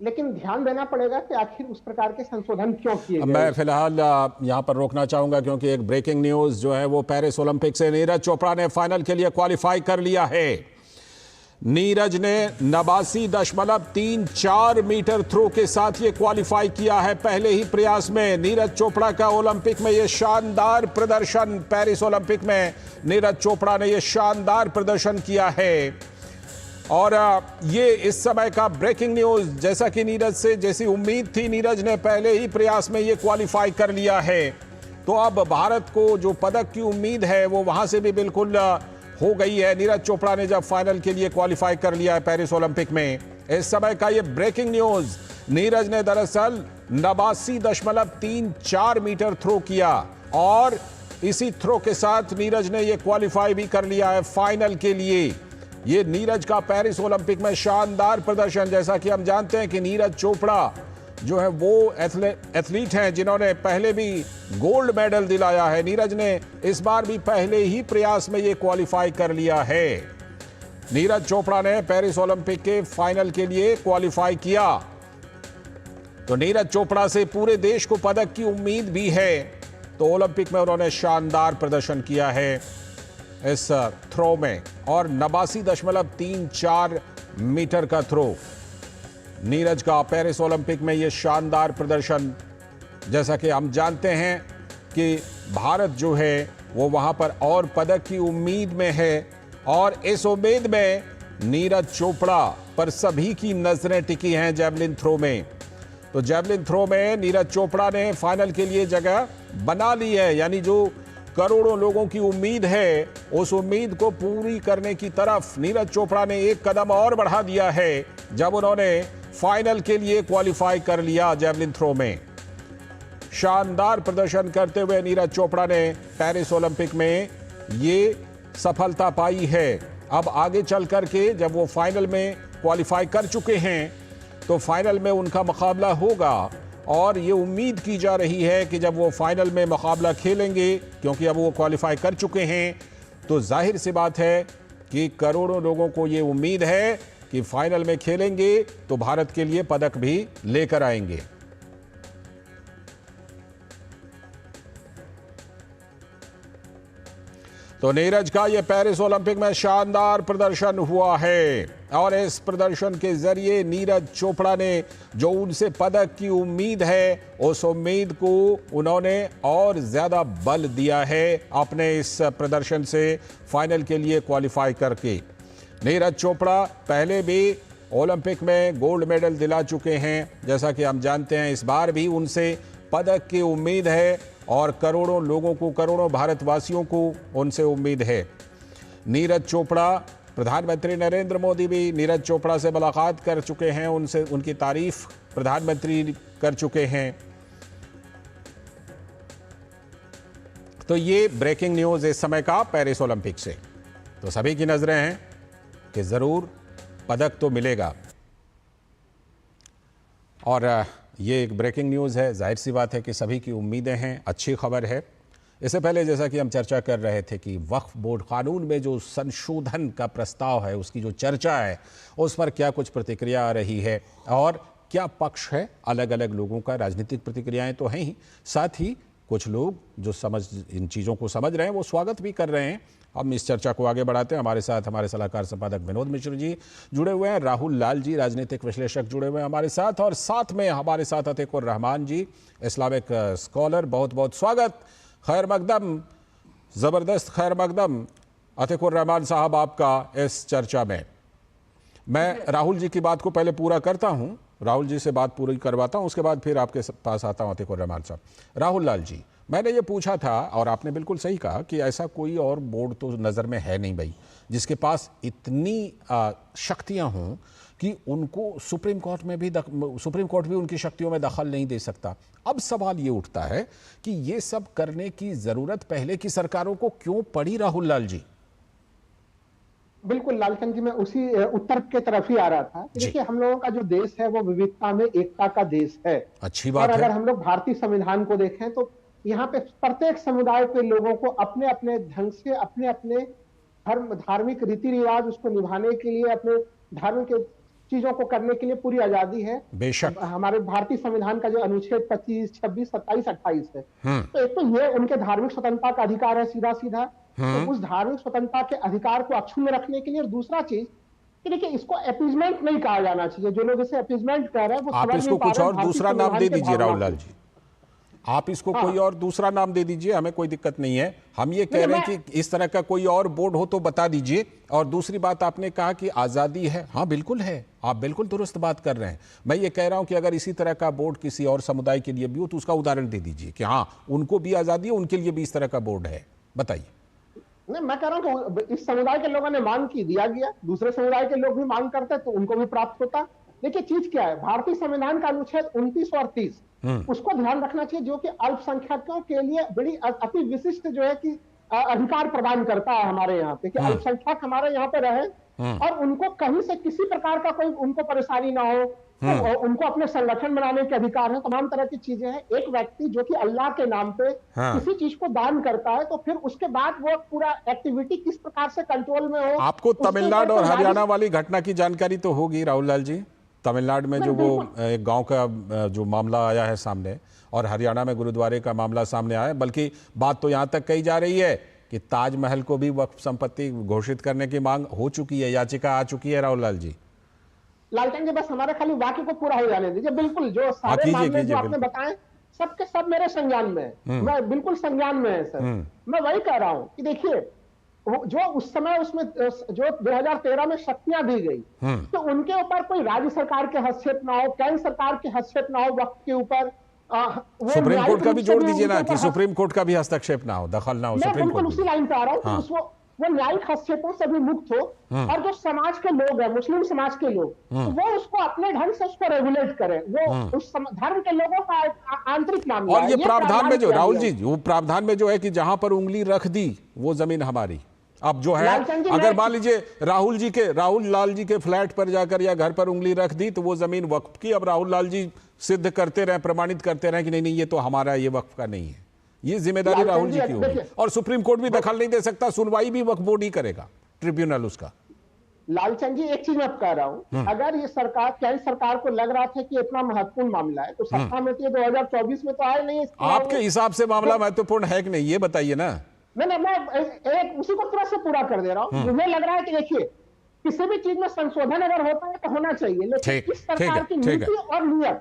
लेकिन ध्यान देना पड़ेगा कि आखिर उस प्रकार के संशोधन क्यों किए गए। मैं फिलहाल यहाँ पर रोकना चाहूंगा क्योंकि एक ब्रेकिंग न्यूज जो है वो पेरिस ओलंपिक से नीरज चोपड़ा ने फाइनल के लिए क्वालिफाई कर लिया है। नीरज ने 89.34 मीटर थ्रो के साथ ये क्वालिफाई किया है पहले ही प्रयास में। नीरज चोपड़ा का ओलंपिक में ये शानदार प्रदर्शन, पेरिस ओलंपिक में नीरज चोपड़ा ने ये शानदार प्रदर्शन किया है और ये इस समय का ब्रेकिंग न्यूज, जैसा कि नीरज से जैसी उम्मीद थी, नीरज ने पहले ही प्रयास में ये क्वालिफाई कर लिया है। तो अब भारत को जो पदक की उम्मीद है वो वहां से भी बिल्कुल हो गई है। नीरज चोपड़ा ने जब फाइनल के लिए क्वालिफाई कर लिया है पेरिस ओलंपिक में, इस समय का ये ब्रेकिंग न्यूज, नीरज ने दरअसल 89.34 मीटर थ्रो किया और इसी थ्रो के साथ नीरज ने ये क्वालिफाई भी कर लिया है फाइनल के लिए। ये नीरज का पेरिस ओलंपिक में शानदार प्रदर्शन, जैसा कि हम जानते हैं कि नीरज चोपड़ा जो है वो एथलीट हैं जिन्होंने पहले भी गोल्ड मेडल दिलाया है। नीरज ने इस बार भी पहले ही प्रयास में ये क्वालिफाई कर लिया है। नीरज चोपड़ा ने पेरिस ओलंपिक के फाइनल के लिए क्वालिफाई किया। तो नीरज चोपड़ा से पूरे देश को पदक की उम्मीद भी है। तो ओलंपिक में उन्होंने शानदार प्रदर्शन किया है इस थ्रो में और 89.34 मीटर का थ्रो नीरज का पेरिस ओलंपिक में ये शानदार प्रदर्शन। जैसा कि हम जानते हैं कि भारत जो है वो वहां पर और पदक की उम्मीद में है और इस उम्मीद में नीरज चोपड़ा पर सभी की नजरें टिकी हैं जैवलिन थ्रो में। तो जैवलिन थ्रो में नीरज चोपड़ा ने फाइनल के लिए जगह बना ली है, यानी जो करोड़ों लोगों की उम्मीद है उस उम्मीद को पूरी करने की तरफ नीरज चोपड़ा ने एक कदम और बढ़ा दिया है जब उन्होंने फाइनल के लिए क्वालिफाई कर लिया जैवलिन थ्रो में। शानदार प्रदर्शन करते हुए नीरज चोपड़ा ने पेरिस ओलंपिक में ये सफलता पाई है। अब आगे चल करके जब वो फाइनल में क्वालिफाई कर चुके हैं तो फाइनल में उनका मुकाबला होगा और ये उम्मीद की जा रही है कि जब वो फाइनल में मुकाबला खेलेंगे, क्योंकि अब वो क्वालिफाई कर चुके हैं, तो जाहिर सी बात है कि करोड़ों लोगों को ये उम्मीद है कि फाइनल में खेलेंगे तो भारत के लिए पदक भी लेकर आएंगे। तो नीरज का ये पेरिस ओलंपिक में शानदार प्रदर्शन हुआ है और इस प्रदर्शन के जरिए नीरज चोपड़ा ने जो उनसे पदक की उम्मीद है उस उम्मीद को उन्होंने और ज्यादा बल दिया है अपने इस प्रदर्शन से फाइनल के लिए क्वालिफाई करके। नीरज चोपड़ा पहले भी ओलंपिक में गोल्ड मेडल दिला चुके हैं, जैसा कि हम जानते हैं इस बार भी उनसे पदक की उम्मीद है और करोड़ों लोगों को, करोड़ों भारतवासियों को उनसे उम्मीद है। नीरज चोपड़ा, प्रधानमंत्री नरेंद्र मोदी भी नीरज चोपड़ा से मुलाकात कर चुके हैं, उनसे उनकी तारीफ प्रधानमंत्री कर चुके हैं। तो ये ब्रेकिंग न्यूज़ इस समय का पेरिस ओलंपिक से। तो सभी की नजरें हैं कि जरूर पदक तो मिलेगा और ये एक ब्रेकिंग न्यूज़ है, जाहिर सी बात है कि सभी की उम्मीदें हैं, अच्छी खबर है। इससे पहले जैसा कि हम चर्चा कर रहे थे कि वक्फ बोर्ड कानून में जो संशोधन का प्रस्ताव है उसकी जो चर्चा है उस पर क्या कुछ प्रतिक्रिया आ रही है और क्या पक्ष है, अलग अलग लोगों का राजनीतिक प्रतिक्रियाएं तो हैं ही, साथ ही कुछ लोग जो इन चीज़ों को समझ रहे हैं वो स्वागत भी कर रहे हैं। हम इस चर्चा को आगे बढ़ाते हैं। हमारे साथ हमारे सलाहकार संपादक विनोद मिश्र जी जुड़े हुए हैं, राहुल लाल जी राजनीतिक विश्लेषक जुड़े हुए हैं हमारे साथ, और साथ में हमारे साथ अतीकुर रहमान जी इस्लामिक स्कॉलर। बहुत बहुत स्वागत, खैर मकदम, ज़बरदस्त खैर मकदम अतीकुर रहमान साहब आपका इस चर्चा में। मैं राहुल जी की बात को पहले पूरा करता हूँ, राहुल जी से बात पूरी करवाता हूँ, उसके बाद फिर आपके पास आता हूँ अतीकुर रहमान साहब। राहुल लाल जी, मैंने ये पूछा था और आपने बिल्कुल सही कहा कि ऐसा कोई और बोर्ड तो नज़र में है नहीं भाई जिसके पास इतनी शक्तियां हों कि उनको सुप्रीम कोर्ट भी उनकी शक्तियों में दखल नहीं दे सकता। अब सवाल ये उठता है कि ये सब करने की ज़रूरत पहले की सरकारों को क्यों पड़ी, राहुल लाल जी? बिल्कुल लालचंद जी, मैं उसी उत्तर के तरफ ही आ रहा था। देखिए, हम लोगों का जो देश है वो विविधता में एकता का देश है। अच्छी बात है। और अगर हम लोग भारतीय संविधान को देखें तो यहाँ पे प्रत्येक समुदाय के लोगों को अपने अपने ढंग से अपने अपने धार्मिक रीति रिवाज उसको निभाने के लिए, अपने धार्मिक चीजों को करने के लिए पूरी आजादी है। बेशक हमारे भारतीय संविधान का जो अनुच्छेद 25, 26, 27, 28 है, तो एक तो ये उनके धार्मिक स्वतंत्रता का अधिकार है सीधा सीधा, तो उस धार्मिक स्वतंत्रता के अधिकार को अक्षुण्ण रखने के लिए। और दूसरा चीज कि देखिए, इसको अपीजमेंट नहीं कहा जाना चाहिए। जो लोग इसे अपीजमेंट कह रहे हैं वो आप इसको कुछ और दूसरा नाम दे दीजिए राहुल लाल जी, आप इसको कोई और दूसरा नाम दे दीजिए, हमें कोई दिक्कत नहीं है। हम ये कह रहे हैं कि इस तरह का कोई और बोर्ड हो तो बता दीजिए। और दूसरी बात, आपने कहा कि आज़ादी है, हाँ बिल्कुल है, आप बिल्कुल दुरुस्त बात कर रहे हैं। मैं ये कह रहा हूं कि अगर इसी तरह का बोर्ड किसी और समुदाय के लिए भी हो तो उसका उदाहरण दे दीजिए कि हाँ उनको भी आज़ादी है, उनके लिए भी इस तरह का बोर्ड है, बताइए। नहीं, मैं कह रहा हूँ कि इस समुदाय के लोगों ने मांग की, दिया गया, दूसरे समुदाय के लोग भी मांग करते तो उनको भी प्राप्त होता। देखिए, चीज क्या है, भारतीय संविधान का अनुच्छेद 29 और 30 उसको ध्यान रखना चाहिए, जो कि अल्पसंख्यकों के लिए बड़ी अति विशिष्ट जो है कि अधिकार प्रदान करता है हमारे यहाँ पे, कि अल्पसंख्यक हमारे यहाँ पे रहे और उनको कहीं से किसी प्रकार का कोई उनको परेशानी ना हो, तो उनको अपने संगठन बनाने के अधिकार है, तमाम तरह की चीजें हैं। एक व्यक्ति जो कि अल्लाह के नाम पे किसी चीज को दान करता है तो फिर उसके बाद वो पूरा एक्टिविटी किस प्रकार से कंट्रोल में हो। आपको तमिलनाडु और हरियाणा वाली घटना की जानकारी तो होगी राहुल लाल जी, तमिलनाडु में जो वो एक गांव का जो मामला आया है सामने, और हरियाणा में गुरुद्वारे का मामला सामने आया, बल्कि बात तो यहां तक कही जा रही है कि ताजमहल को भी वक्फ संपत्ति घोषित करने की मांग हो चुकी है, याचिका आ चुकी है। राहुल लाल जी, लालचंद जी, बस हमारे खाली वाक्य को पूरा हो जाने दीजिए। बिल्कुल, जो सारे मामले जो आपने बताए सबके सब मेरे संज्ञान में है, मैं बिल्कुल संज्ञान में है सर। मैं वही कह रहा हूं कि देखिए, जो उस समय उसमें जो 2013 में शक्तियां दी गई, तो उनके ऊपर कोई राज्य सरकार के हस्तक्षेप ना हो, केंद्र सरकार के हस्तक्षेप ना हो वक्त के ऊपर। सुप्रीम कोर्ट का भी जोड़ दीजिए ना कि सुप्रीम कोर्ट का भी हस्तक्षेप ना हो, दखल ना हो। सुप्रीम कोर्ट उसी लाइन पे आ रहा हूँ, वो न्यायिक हस्तक्षेपों से भी मुक्त हो, और जो समाज के लोग हैं, मुस्लिम समाज के लोग, तो वो उसको अपने ढंग से उसको रेगुलेट करें। वो उस धर्म के लोगों का आंतरिक मामला है। और ये प्रावधान में जो राहुल जी, वो प्रावधान में जो है कि जहां पर उंगली रख दी वो जमीन हमारी। अब जो है, अगर मान लीजिए राहुल लाल जी के फ्लैट पर जाकर या घर पर उंगली रख दी तो वो जमीन वक्फ की। अब राहुल लाल जी सिद्ध करते रहे, प्रमाणित करते रहे कि नहीं नहीं ये तो हमारा, ये वक्फ का नहीं है। ये जिम्मेदारी राहुल जी की होगी, और सुप्रीम कोर्ट भी दखल नहीं दे सकता, सुनवाई भी वक्फ बोर्ड ही करेगा, ट्रिब्यूनल उसका। लालचंद जी, एक चीज मैं कह रहा हूं, अगर ये सरकार, केंद्र सरकार को लग रहा था कि इतना महत्वपूर्ण मामला है, तो सत्ता में 2024 में तो आए नहीं। आपके हिसाब से मामला महत्वपूर्ण है कि नहीं, ये बताइए ना। मैं एक उसी को तुरंत से पूरा कर दे रहा हूँ। मुझे लग रहा है कि देखिए, किसी भी चीज में संशोधन अगर होता है तो होना चाहिए, लेकिन इस सरकार की नीति और नियत,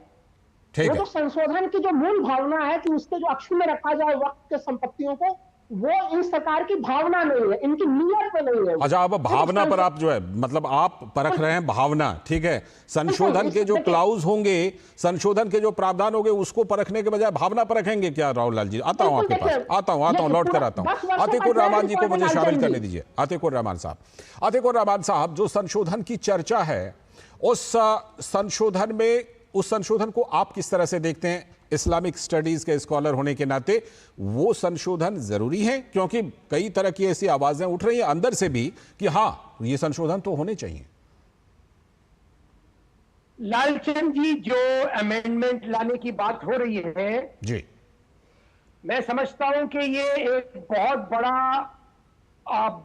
वो तो संशोधन की जो मूल भावना है कि उसके जो अक्ष में रखा जाए वक्त के संपत्तियों को, वो इन सरकार की भावना नहीं है, इनकी नियत में नहीं है। अच्छा, अब भावना पर आप जो है, मतलब आप परख रहे हैं भावना, ठीक है। संशोधन के जो क्लाउज होंगे, संशोधन के जो प्रावधान होंगे, उसको परखने के बजाय भावना परखेंगे क्या राहुल लाल जी? आता हूं आपके पास, आता हूं, लौट कर आता हूं। अतीकुर रहमान जी को मुझे शामिल करने दीजिए। अतीकुर रहमान साहब, जो संशोधन की चर्चा है, उस संशोधन को आप किस तरह से देखते हैं? इस्लामिक स्टडीज के स्कॉलर होने के नाते वो संशोधन जरूरी है, क्योंकि कई तरह की ऐसी आवाजें उठ रही हैं अंदर से भी कि हां, ये संशोधन तो होने चाहिए। लालचंद जी, जो अमेंडमेंट लाने की बात हो रही है जी, मैं समझता हूं कि ये एक बहुत बड़ा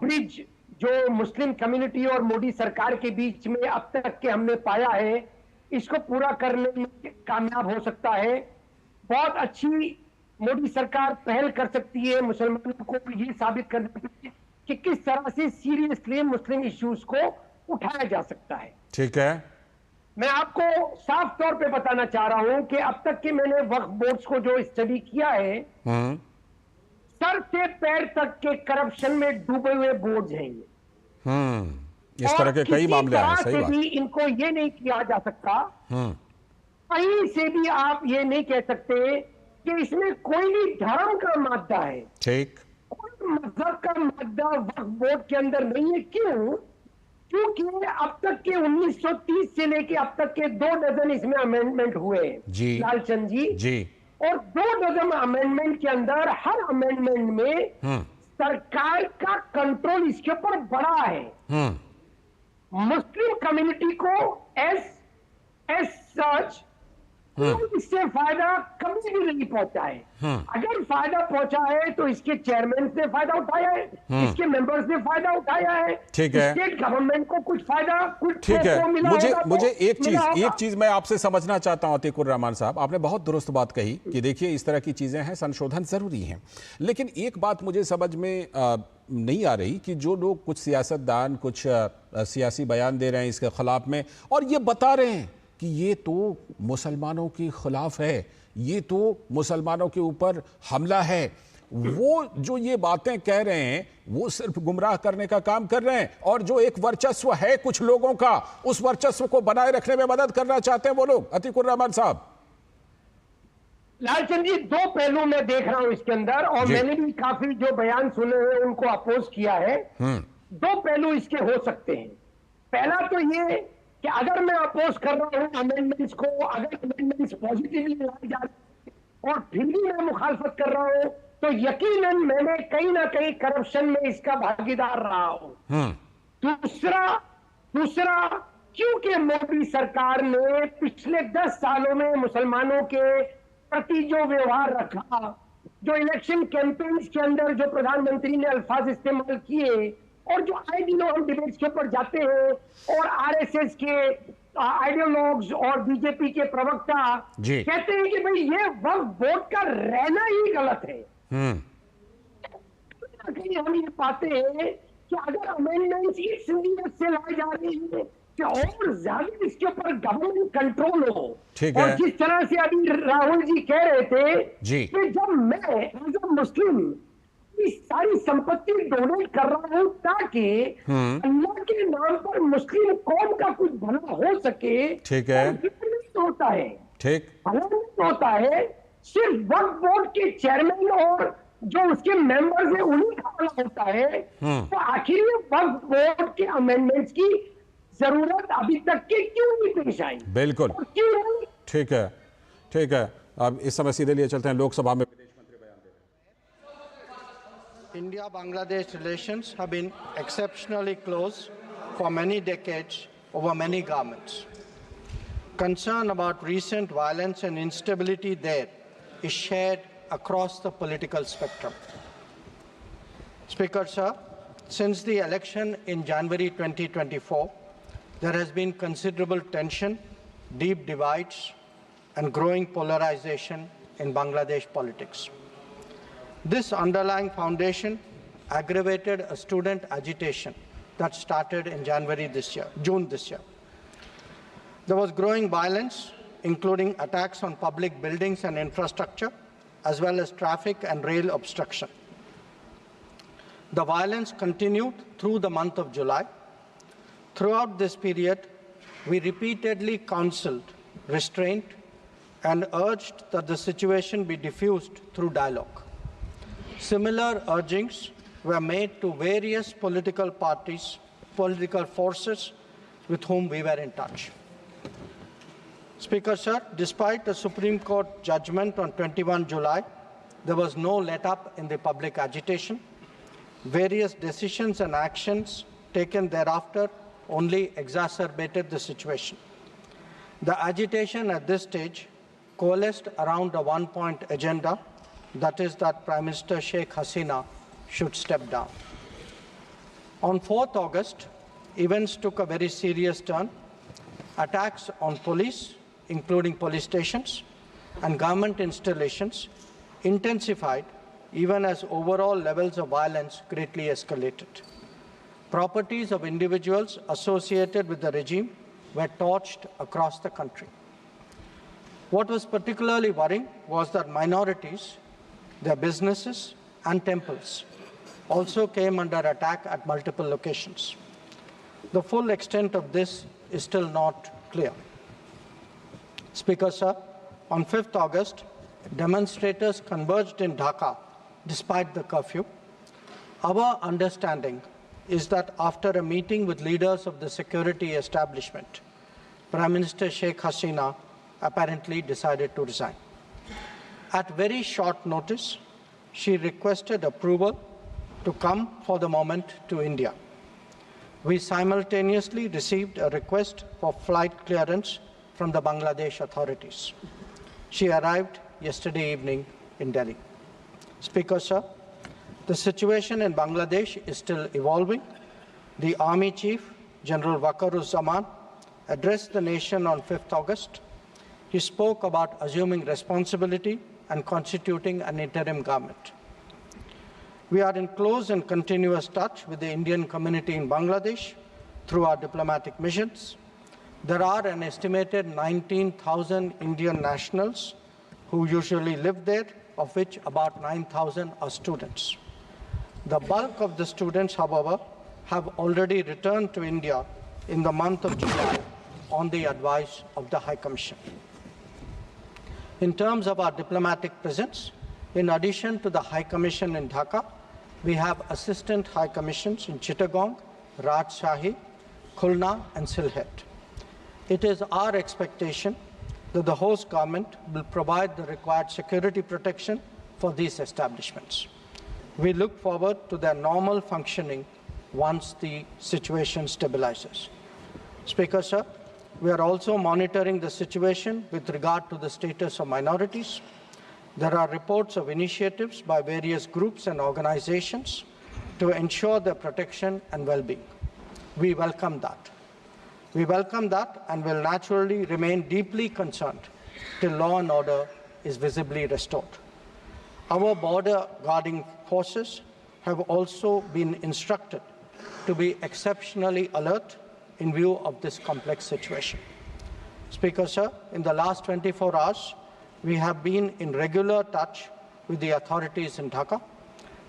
ब्रिज जो मुस्लिम कम्युनिटी और मोदी सरकार के बीच में अब तक के हमने पाया है, इसको पूरा करने में कामयाब हो सकता है। बहुत अच्छी मोदी सरकार पहल कर सकती है मुसलमानों को ये साबित करने के लिए कि किस तरह से सीरियसली मुस्लिम इश्यूज को उठाया जा सकता है। ठीक है, मैं आपको साफ तौर पे बताना चाह रहा हूं कि अब तक के मैंने वक्फ बोर्ड्स को जो स्टडी किया है, सर से पैर तक के करप्शन में डूबे हुए बोर्ड्स हैं ये। इस तरह के कई मामले हैं। सही बात। भी इनको ये नहीं किया जा सकता, कहीं से भी आप ये नहीं कह सकते कि इसमें कोई भी धर्म का मादा है, ठीक, कोई मजहब का मादा वक्फ बोर्ड के अंदर नहीं है। क्यों? क्योंकि अब तक के 1930 से लेके अब तक के 2 डजन इसमें अमेंडमेंट हुए जी लालचंद जी, और 2 डजन अमेंडमेंट के अंदर हर अमेंडमेंट में सरकार का कंट्रोल इसके ऊपर बड़ा है। मुस्लिम कम्युनिटी को एस सच इससे फायदा कभी भी नहीं पहुंचा है। अगर फायदा पहुंचा है तो इसके चेयरमैन ने फायदा उठाया है, इसके मेंबर्स ने फायदा उठाया है, ठीक है, स्टेट गवर्नमेंट को कुछ फायदा, कुछ ठीक है। मुझे एक चीज मैं आपसे समझना चाहता हूं अतीकुर रहमान साहब, आपने बहुत दुरुस्त बात कही कि देखिए इस तरह की चीजें हैं, संशोधन जरूरी हैं, लेकिन एक बात मुझे समझ में नहीं आ रही कि जो लोग कुछ सियासतदान कुछ सियासी बयान दे रहे हैं इसके खिलाफ में, और ये बता रहे हैं कि ये तो मुसलमानों के खिलाफ है, ये तो मुसलमानों के ऊपर हमला है, वो जो ये बातें कह रहे हैं वो सिर्फ गुमराह करने का काम कर रहे हैं, और जो एक वर्चस्व है कुछ लोगों का, उस वर्चस्व को बनाए रखने में मदद करना चाहते हैं वो लोग। अतीकुर रहमान साहब, लालचंद जी, 2 पहलू मैं देख रहा हूं इसके अंदर, और मैंने भी काफी जो बयान सुने हैं उनको अपोज किया है। 2 पहलू इसके हो सकते हैं। पहला तो ये कि अगर मैं अपोज कर रहा हूं अमेंडमेंट्स को, अगर अमेंडमेंट्स पॉजिटिवली लाए जा रहे हैं और फिर भी मैं मुखालफत कर रहा हूं, तो यकीनन मैंने कहीं ना कहीं करप्शन में इसका भागीदार रहा हूं। दूसरा क्योंकि मोदी सरकार ने पिछले 10 सालों में मुसलमानों के प्रति जो व्यवहार रखा, जो इलेक्शन कैंपेन्स के अंदर जो प्रधानमंत्री ने अल्फाज इस्तेमाल किए, और जो आए दिनों हम डिबेट्स के ऊपर जाते हैं और आरएसएस के आइडियोलॉग्स और बीजेपी के प्रवक्ता कहते हैं कि भाई ये वक्फ बोर्ड का रहना ही गलत है। कहीं हम ये पाते हैं कि अगर अमेंडमेंट्स इस नीयत से लाए जा रहे हैं कि और ज्यादा इसके ऊपर गवर्नमेंट कंट्रोल हो, और जिस तरह से अभी राहुल जी कह रहे थे कि जब मैं एज अ मुस्लिम सारी संपत्ति डोनेट कर रहा हूं ताकि अल्लाह के नाम पर मुस्लिम कौम का कुछ भला हो सके, ठीक है, होता है, ठीक, होता है सिर्फ वक्फ बोर्ड के चेयरमैन और जो उसके मेंबर्स हैं उन्हीं का भला होता है। तो आखिर ये वक्फ बोर्ड के अमेंडमेंट्स की जरूरत अभी तक के क्यों नहीं पेश आई? बिल्कुल, ठीक है, ठीक है। अब इस समय सीधे लिए चलते हैं लोकसभा में। India-Bangladesh relations have been exceptionally close for many decades over many governments. Concern about recent violence and instability there is shared across the political spectrum. Speaker, sir, since the election in January 2024, there has been considerable tension, deep divides, and growing polarization in Bangladesh politics. This underlying foundation aggravated a student agitation that started in June this year. There was growing violence, including attacks on public buildings and infrastructure, as well as traffic and rail obstruction. The violence continued through the month of July. Throughout this period, we repeatedly counseled restraint and urged that the situation be diffused through dialogue. Similar urgings were made to various political parties, political forces with whom we were in touch. Speaker, sir, despite the Supreme Court judgment on 21 July, there was no let-up in the public agitation. Various decisions and actions taken thereafter only exacerbated the situation. The agitation at this stage coalesced around a one-point agenda, that is that Prime Minister Sheikh Hasina should step down. On 4th August, events took a very serious turn. Attacks on police, including police stations, and government installations intensified even as overall levels of violence greatly escalated. Properties of individuals associated with the regime were torched across the country. What was particularly worrying was that minorities, their businesses and temples also came under attack at multiple locations. The full extent of this is still not clear. Speaker, sir, on 5th August, demonstrators converged in Dhaka despite the curfew. Our understanding is that after a meeting with leaders of the security establishment, Prime Minister Sheikh Hasina apparently decided to resign. At very short notice, she requested approval to come for the moment to India. We simultaneously received a request for flight clearance from the Bangladesh authorities. She arrived yesterday evening in Delhi. Speaker, sir, the situation in Bangladesh is still evolving. The Army Chief, General Waqaruzzaman, addressed the nation on 5th August. He spoke about assuming responsibility and constituting an interim government. We are in close and continuous touch with the Indian community in Bangladesh through our diplomatic missions. There are an estimated 19,000 Indian nationals who usually live there, of which about 9,000 are students. The bulk of the students, however, have already returned to India in the month of July on the advice of the High Commission. In terms of our diplomatic presence, in addition to the High Commission in Dhaka, we have assistant High Commissions in Chittagong, Rajshahi, Khulna and Sylhet. It is our expectation that the host government will provide the required security protection for these establishments. We look forward to their normal functioning once the situation stabilizes. Speaker, sir, we are also monitoring the situation with regard to the status of minorities. There are reports of initiatives by various groups and organizations to ensure their protection and well-being. We welcome that. We welcome that and will naturally remain deeply concerned till law and order is visibly restored. Our border guarding forces have also been instructed to be exceptionally alert in view of this complex situation. Speaker, sir, in the last 24 hours, we have been in regular touch with the authorities in Dhaka.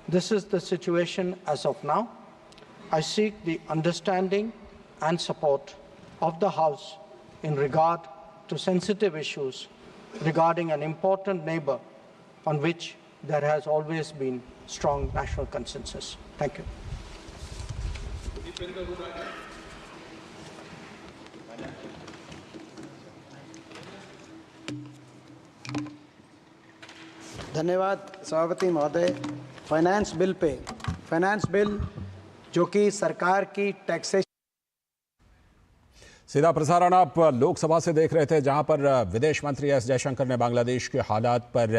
This is the situation as of now. I seek the understanding and support of the House in regard to sensitive issues regarding an important neighbor on which there has always been strong national consensus. Thank you. धन्यवाद सभापति महोदय। Finance bill जो कि सरकार की taxation. सीधा प्रसारण आप लोकसभा से देख रहे थे, जहां पर विदेश मंत्री एस जयशंकर ने बांग्लादेश के हालात पर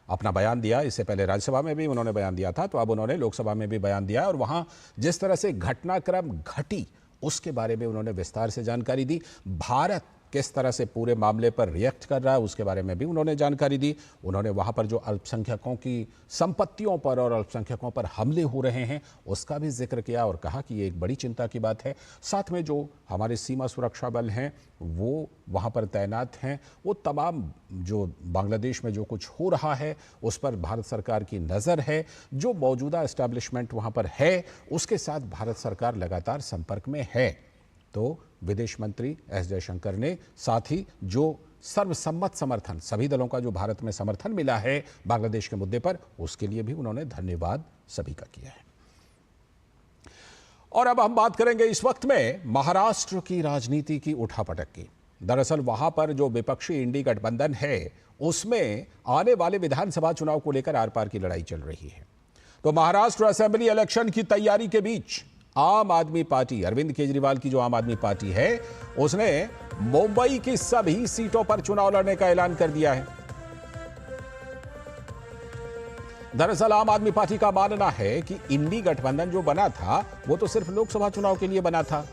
अपना बयान दिया। इससे पहले राज्यसभा में भी उन्होंने बयान दिया था, तो अब उन्होंने लोकसभा में भी बयान दिया और वहां जिस तरह से घटनाक्रम घटी उसके बारे में उन्होंने विस्तार से जानकारी दी। भारत किस तरह से पूरे मामले पर रिएक्ट कर रहा है उसके बारे में भी उन्होंने जानकारी दी। उन्होंने वहां पर जो अल्पसंख्यकों की संपत्तियों पर और अल्पसंख्यकों पर हमले हो रहे हैं उसका भी जिक्र किया और कहा कि ये एक बड़ी चिंता की बात है। साथ में जो हमारे सीमा सुरक्षा बल हैं वो वहां पर तैनात हैं, वो तमाम जो बांग्लादेश में जो कुछ हो रहा है उस पर भारत सरकार की नज़र है। जो मौजूदा एस्टैब्लिशमेंट वहां पर है उसके साथ भारत सरकार लगातार संपर्क में है। तो विदेश मंत्री एस जयशंकर ने साथ ही जो सर्वसम्मत समर्थन सभी दलों का जो भारत में समर्थन मिला है बांग्लादेश के मुद्दे पर उसके लिए भी उन्होंने धन्यवाद सभी का किया है। और अब हम बात करेंगे इस वक्त में महाराष्ट्र की राजनीति की उठापटक की। दरअसल वहां पर जो विपक्षी इंडी गठबंधन है उसमें आने वाले विधानसभा चुनाव को लेकर आर पार की लड़ाई चल रही है। तो महाराष्ट्र असेंबली इलेक्शन की तैयारी के बीच आम आदमी पार्टी, अरविंद केजरीवाल की जो आम आदमी पार्टी है उसने मुंबई की सभी सीटों पर चुनाव लड़ने का ऐलान कर दिया है। दरअसल आम आदमी पार्टी का मानना है कि इंडी गठबंधन जो बना था वो तो सिर्फ लोकसभा चुनाव के लिए बना था,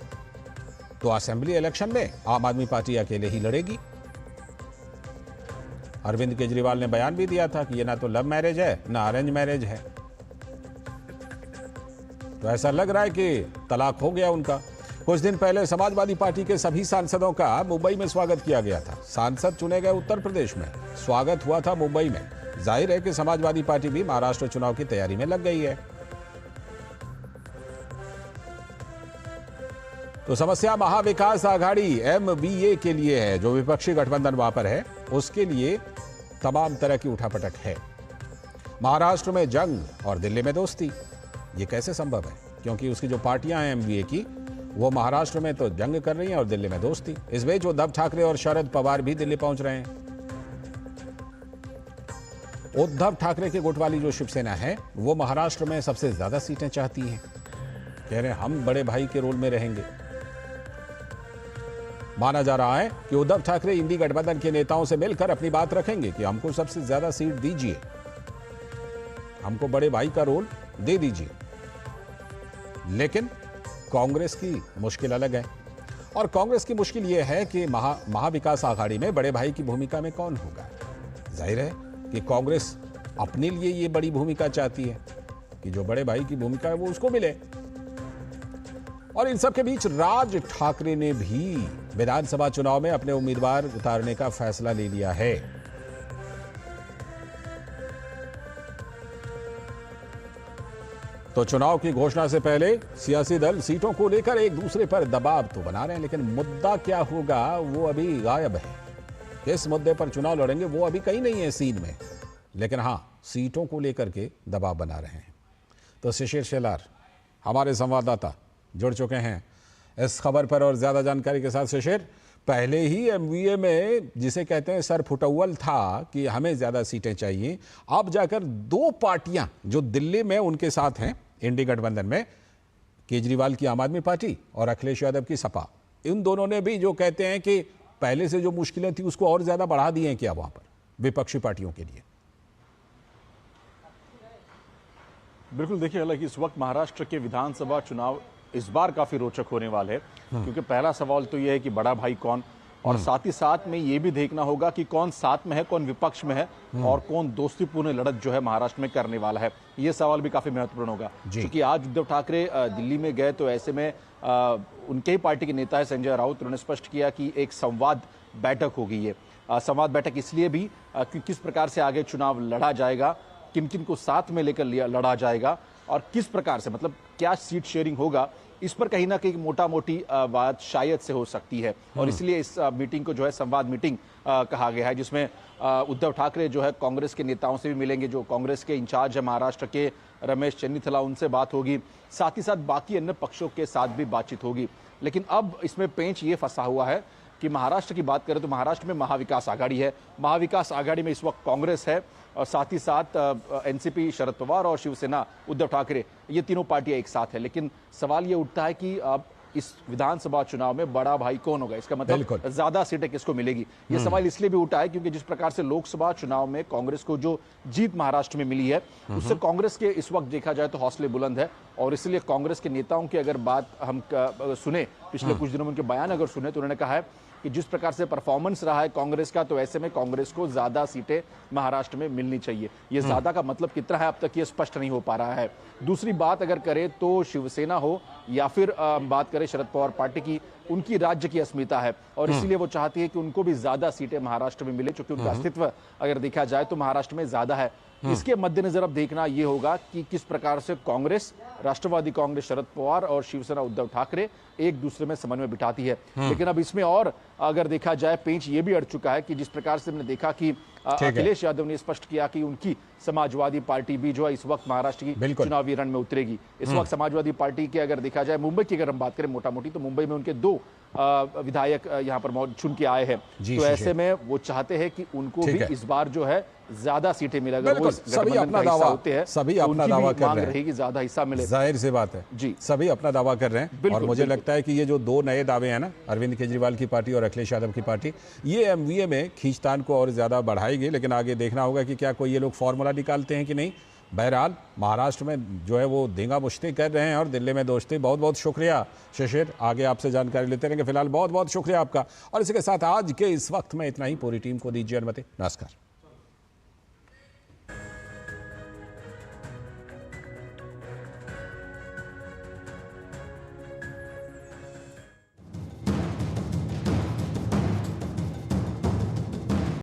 तो असेंबली इलेक्शन में आम आदमी पार्टी अकेले ही लड़ेगी। अरविंद केजरीवाल ने बयान भी दिया था कि ये ना तो लव मैरिज है ना अरेंज मैरिज है। तो ऐसा लग रहा है कि तलाक हो गया उनका। कुछ दिन पहले समाजवादी पार्टी के सभी सांसदों का मुंबई में स्वागत किया गया था। सांसद चुने गए उत्तर प्रदेश में, स्वागत हुआ था मुंबई में। जाहिर है कि समाजवादी पार्टी भी महाराष्ट्र चुनाव की तैयारी में लग गई है। तो समस्या महाविकास आघाड़ी MVA के लिए है, जो विपक्षी गठबंधन वहां पर है उसके लिए तमाम तरह की उठापटक है। महाराष्ट्र में जंग और दिल्ली में दोस्ती, ये कैसे संभव है? क्योंकि उसकी जो पार्टियां हैं MVA की वो महाराष्ट्र में तो जंग कर रही हैं और दिल्ली में दोस्ती। इस बीच उद्धव ठाकरे और शरद पवार भी दिल्ली पहुंच रहे हैं। उद्धव ठाकरे के गुट वाली जो शिवसेना है वो महाराष्ट्र में सबसे ज्यादा सीटें चाहती है। कह रहे हैं हम बड़े भाई के रोल में रहेंगे। माना जा रहा है कि उद्धव ठाकरे इंडी गठबंधन के नेताओं से मिलकर अपनी बात रखेंगे कि हमको सबसे ज्यादा सीट दीजिए, हमको बड़े भाई का रोल दे दीजिए। लेकिन कांग्रेस की मुश्किल अलग है, और कांग्रेस की मुश्किल यह है कि महाविकास आघाड़ी में बड़े भाई की भूमिका में कौन होगा। जाहिर है कि कांग्रेस अपने लिए ये बड़ी भूमिका चाहती है कि जो बड़े भाई की भूमिका है वो उसको मिले। और इन सब के बीच राज ठाकरे ने भी विधानसभा चुनाव में अपने उम्मीदवार उतारने का फैसला ले लिया है। तो चुनाव की घोषणा से पहले सियासी दल सीटों को लेकर एक दूसरे पर दबाव तो बना रहे हैं, लेकिन मुद्दा क्या होगा वो अभी गायब है। किस मुद्दे पर चुनाव लड़ेंगे वो अभी कहीं नहीं है सीन में, लेकिन हां सीटों को लेकर के दबाव बना रहे हैं। तो शिशिर शेलार हमारे संवाददाता जुड़ चुके हैं इस खबर पर और ज्यादा जानकारी के साथ। शिशिर, पहले ही MVA में जिसे कहते हैं सर फुटौल था कि हमें ज्यादा सीटें चाहिए, अब जाकर दो पार्टियां जो दिल्ली में उनके साथ हैं इंडी गठबंधन में, केजरीवाल की आम आदमी पार्टी और अखिलेश यादव की सपा, इन दोनों ने भी जो कहते हैं कि पहले से जो मुश्किलें थी उसको और ज्यादा बढ़ा दी हैं क्या वहां पर विपक्षी पार्टियों के लिए? बिल्कुल, देखिए हालांकि इस वक्त महाराष्ट्र के विधानसभा चुनाव इस बार काफी रोचक होने वाले हैं, क्योंकि पहला सवाल तो यह है कि बड़ा भाई कौन, और साथ ही साथ में ये भी देखना होगा कि कौन साथ में है, कौन विपक्ष में है, और कौन दोस्तीपूर्ण लड़त जो है महाराष्ट्र में करने वाला है। ये सवाल भी काफी महत्वपूर्ण होगा, क्योंकि आज उद्धव ठाकरे दिल्ली में गए तो ऐसे में उनके ही पार्टी के नेता है संजय राउत, उन्होंने स्पष्ट किया कि एक संवाद बैठक होगी। ये संवाद बैठक इसलिए भी कि किस प्रकार से आगे चुनाव लड़ा जाएगा, किन किन को साथ में लेकर लड़ा जाएगा और किस प्रकार से, मतलब क्या सीट शेयरिंग होगा, इस पर कहीं ना कहीं मोटा मोटी बात शायद से हो सकती है। और इसलिए इस मीटिंग को जो है संवाद मीटिंग कहा गया है, जिसमें उद्धव ठाकरे जो है कांग्रेस के नेताओं से भी मिलेंगे, जो कांग्रेस के इंचार्ज है महाराष्ट्र के रमेश चन्नीथला, उनसे बात होगी, साथ ही साथ बाकी अन्य पक्षों के साथ भी बातचीत होगी। लेकिन अब इसमें पेंच ये फंसा हुआ है कि महाराष्ट्र की बात करें तो महाराष्ट्र में महाविकास आघाड़ी है। महाविकास आघाड़ी में इस वक्त कांग्रेस है और साथ ही साथ एनसीपी शरद पवार और शिवसेना उद्धव ठाकरे, ये तीनों पार्टियां एक साथ है। लेकिन सवाल ये उठता है कि अब इस विधानसभा चुनाव में बड़ा भाई कौन होगा, इसका मतलब ज्यादा सीटें किसको मिलेगी। ये सवाल इसलिए भी उठा है क्योंकि जिस प्रकार से लोकसभा चुनाव में कांग्रेस को जो जीत महाराष्ट्र में मिली है, उससे कांग्रेस के इस वक्त देखा जाए तो हौसले बुलंद है। और इसलिए कांग्रेस के नेताओं की अगर बात हम सुने, पिछले कुछ दिनों में उनके बयान अगर सुने, तो उन्होंने कहा है कि जिस प्रकार से परफॉर्मेंस रहा है कांग्रेस का, तो ऐसे में कांग्रेस को ज्यादा सीटें महाराष्ट्र में मिलनी चाहिए। ये ज्यादा का मतलब कितना है अब तक ये स्पष्ट नहीं हो पा रहा है। दूसरी बात अगर करें तो शिवसेना हो या फिर बात करें शरद पवार पार्टी की, उनकी राज्य की अस्मिता है और इसीलिए वो चाहती है कि उनको भी ज्यादा सीटें महाराष्ट्र में मिले, क्योंकि उनका अस्तित्व अगर देखा जाए तो महाराष्ट्र में ज्यादा है। इसके मद्देनजर अब देखना यह होगा कि किस प्रकार से कांग्रेस, राष्ट्रवादी कांग्रेस शरद पवार और शिवसेना उद्धव ठाकरे एक दूसरे में समन्वय बिठाती है। लेकिन अब इसमें और अगर देखा जाए पेंच ये भी अड़ चुका है कि जिस प्रकार से हमने देखा कि अखिलेश यादव ने स्पष्ट किया कि उनकी समाजवादी पार्टी भी जो है इस वक्त महाराष्ट्र की चुनावी रण में उतरेगी। इस वक्त समाजवादी पार्टी के अगर देखा जाए मुंबई की अगर हम बात करें मोटा मोटी, तो मुंबई में उनके 2 विधायक यहाँ पर चुन के आए हैं। तो ऐसे में वो चाहते हैं कि उनको भी इस बार जो है ज्यादा सीटें मिले। अगर वो सभी अपना दावा होते हैं, सभी अपना दावा कर रहे हैं, ज्यादा हिस्सा मिले, जाहिर सी बात है जी, सभी अपना दावा कर रहे हैं। और मुझे लगता है कि ये जो 2 नए दावे हैं ना, अरविंद केजरीवाल की पार्टी और अखिलेश यादव की पार्टी, ये एमवीए में खींचतान को और ज्यादा बढ़ाएगी। लेकिन आगे देखना होगा कि क्या कोई ये लोग फॉर्मूला निकालते हैं कि नहीं। बहरहाल महाराष्ट्र में जो है वो देंगा मुश्ती कर रहे हैं और दिल्ली में दोस्ती। बहुत बहुत शुक्रिया शिशिर, आगे आपसे जानकारी लेते रहेंगे। फिलहाल बहुत बहुत शुक्रिया आपका। और इसी के साथ आज के इस वक्त में इतना ही। पूरी टीम को दीजिए अनुमति। नमस्कार।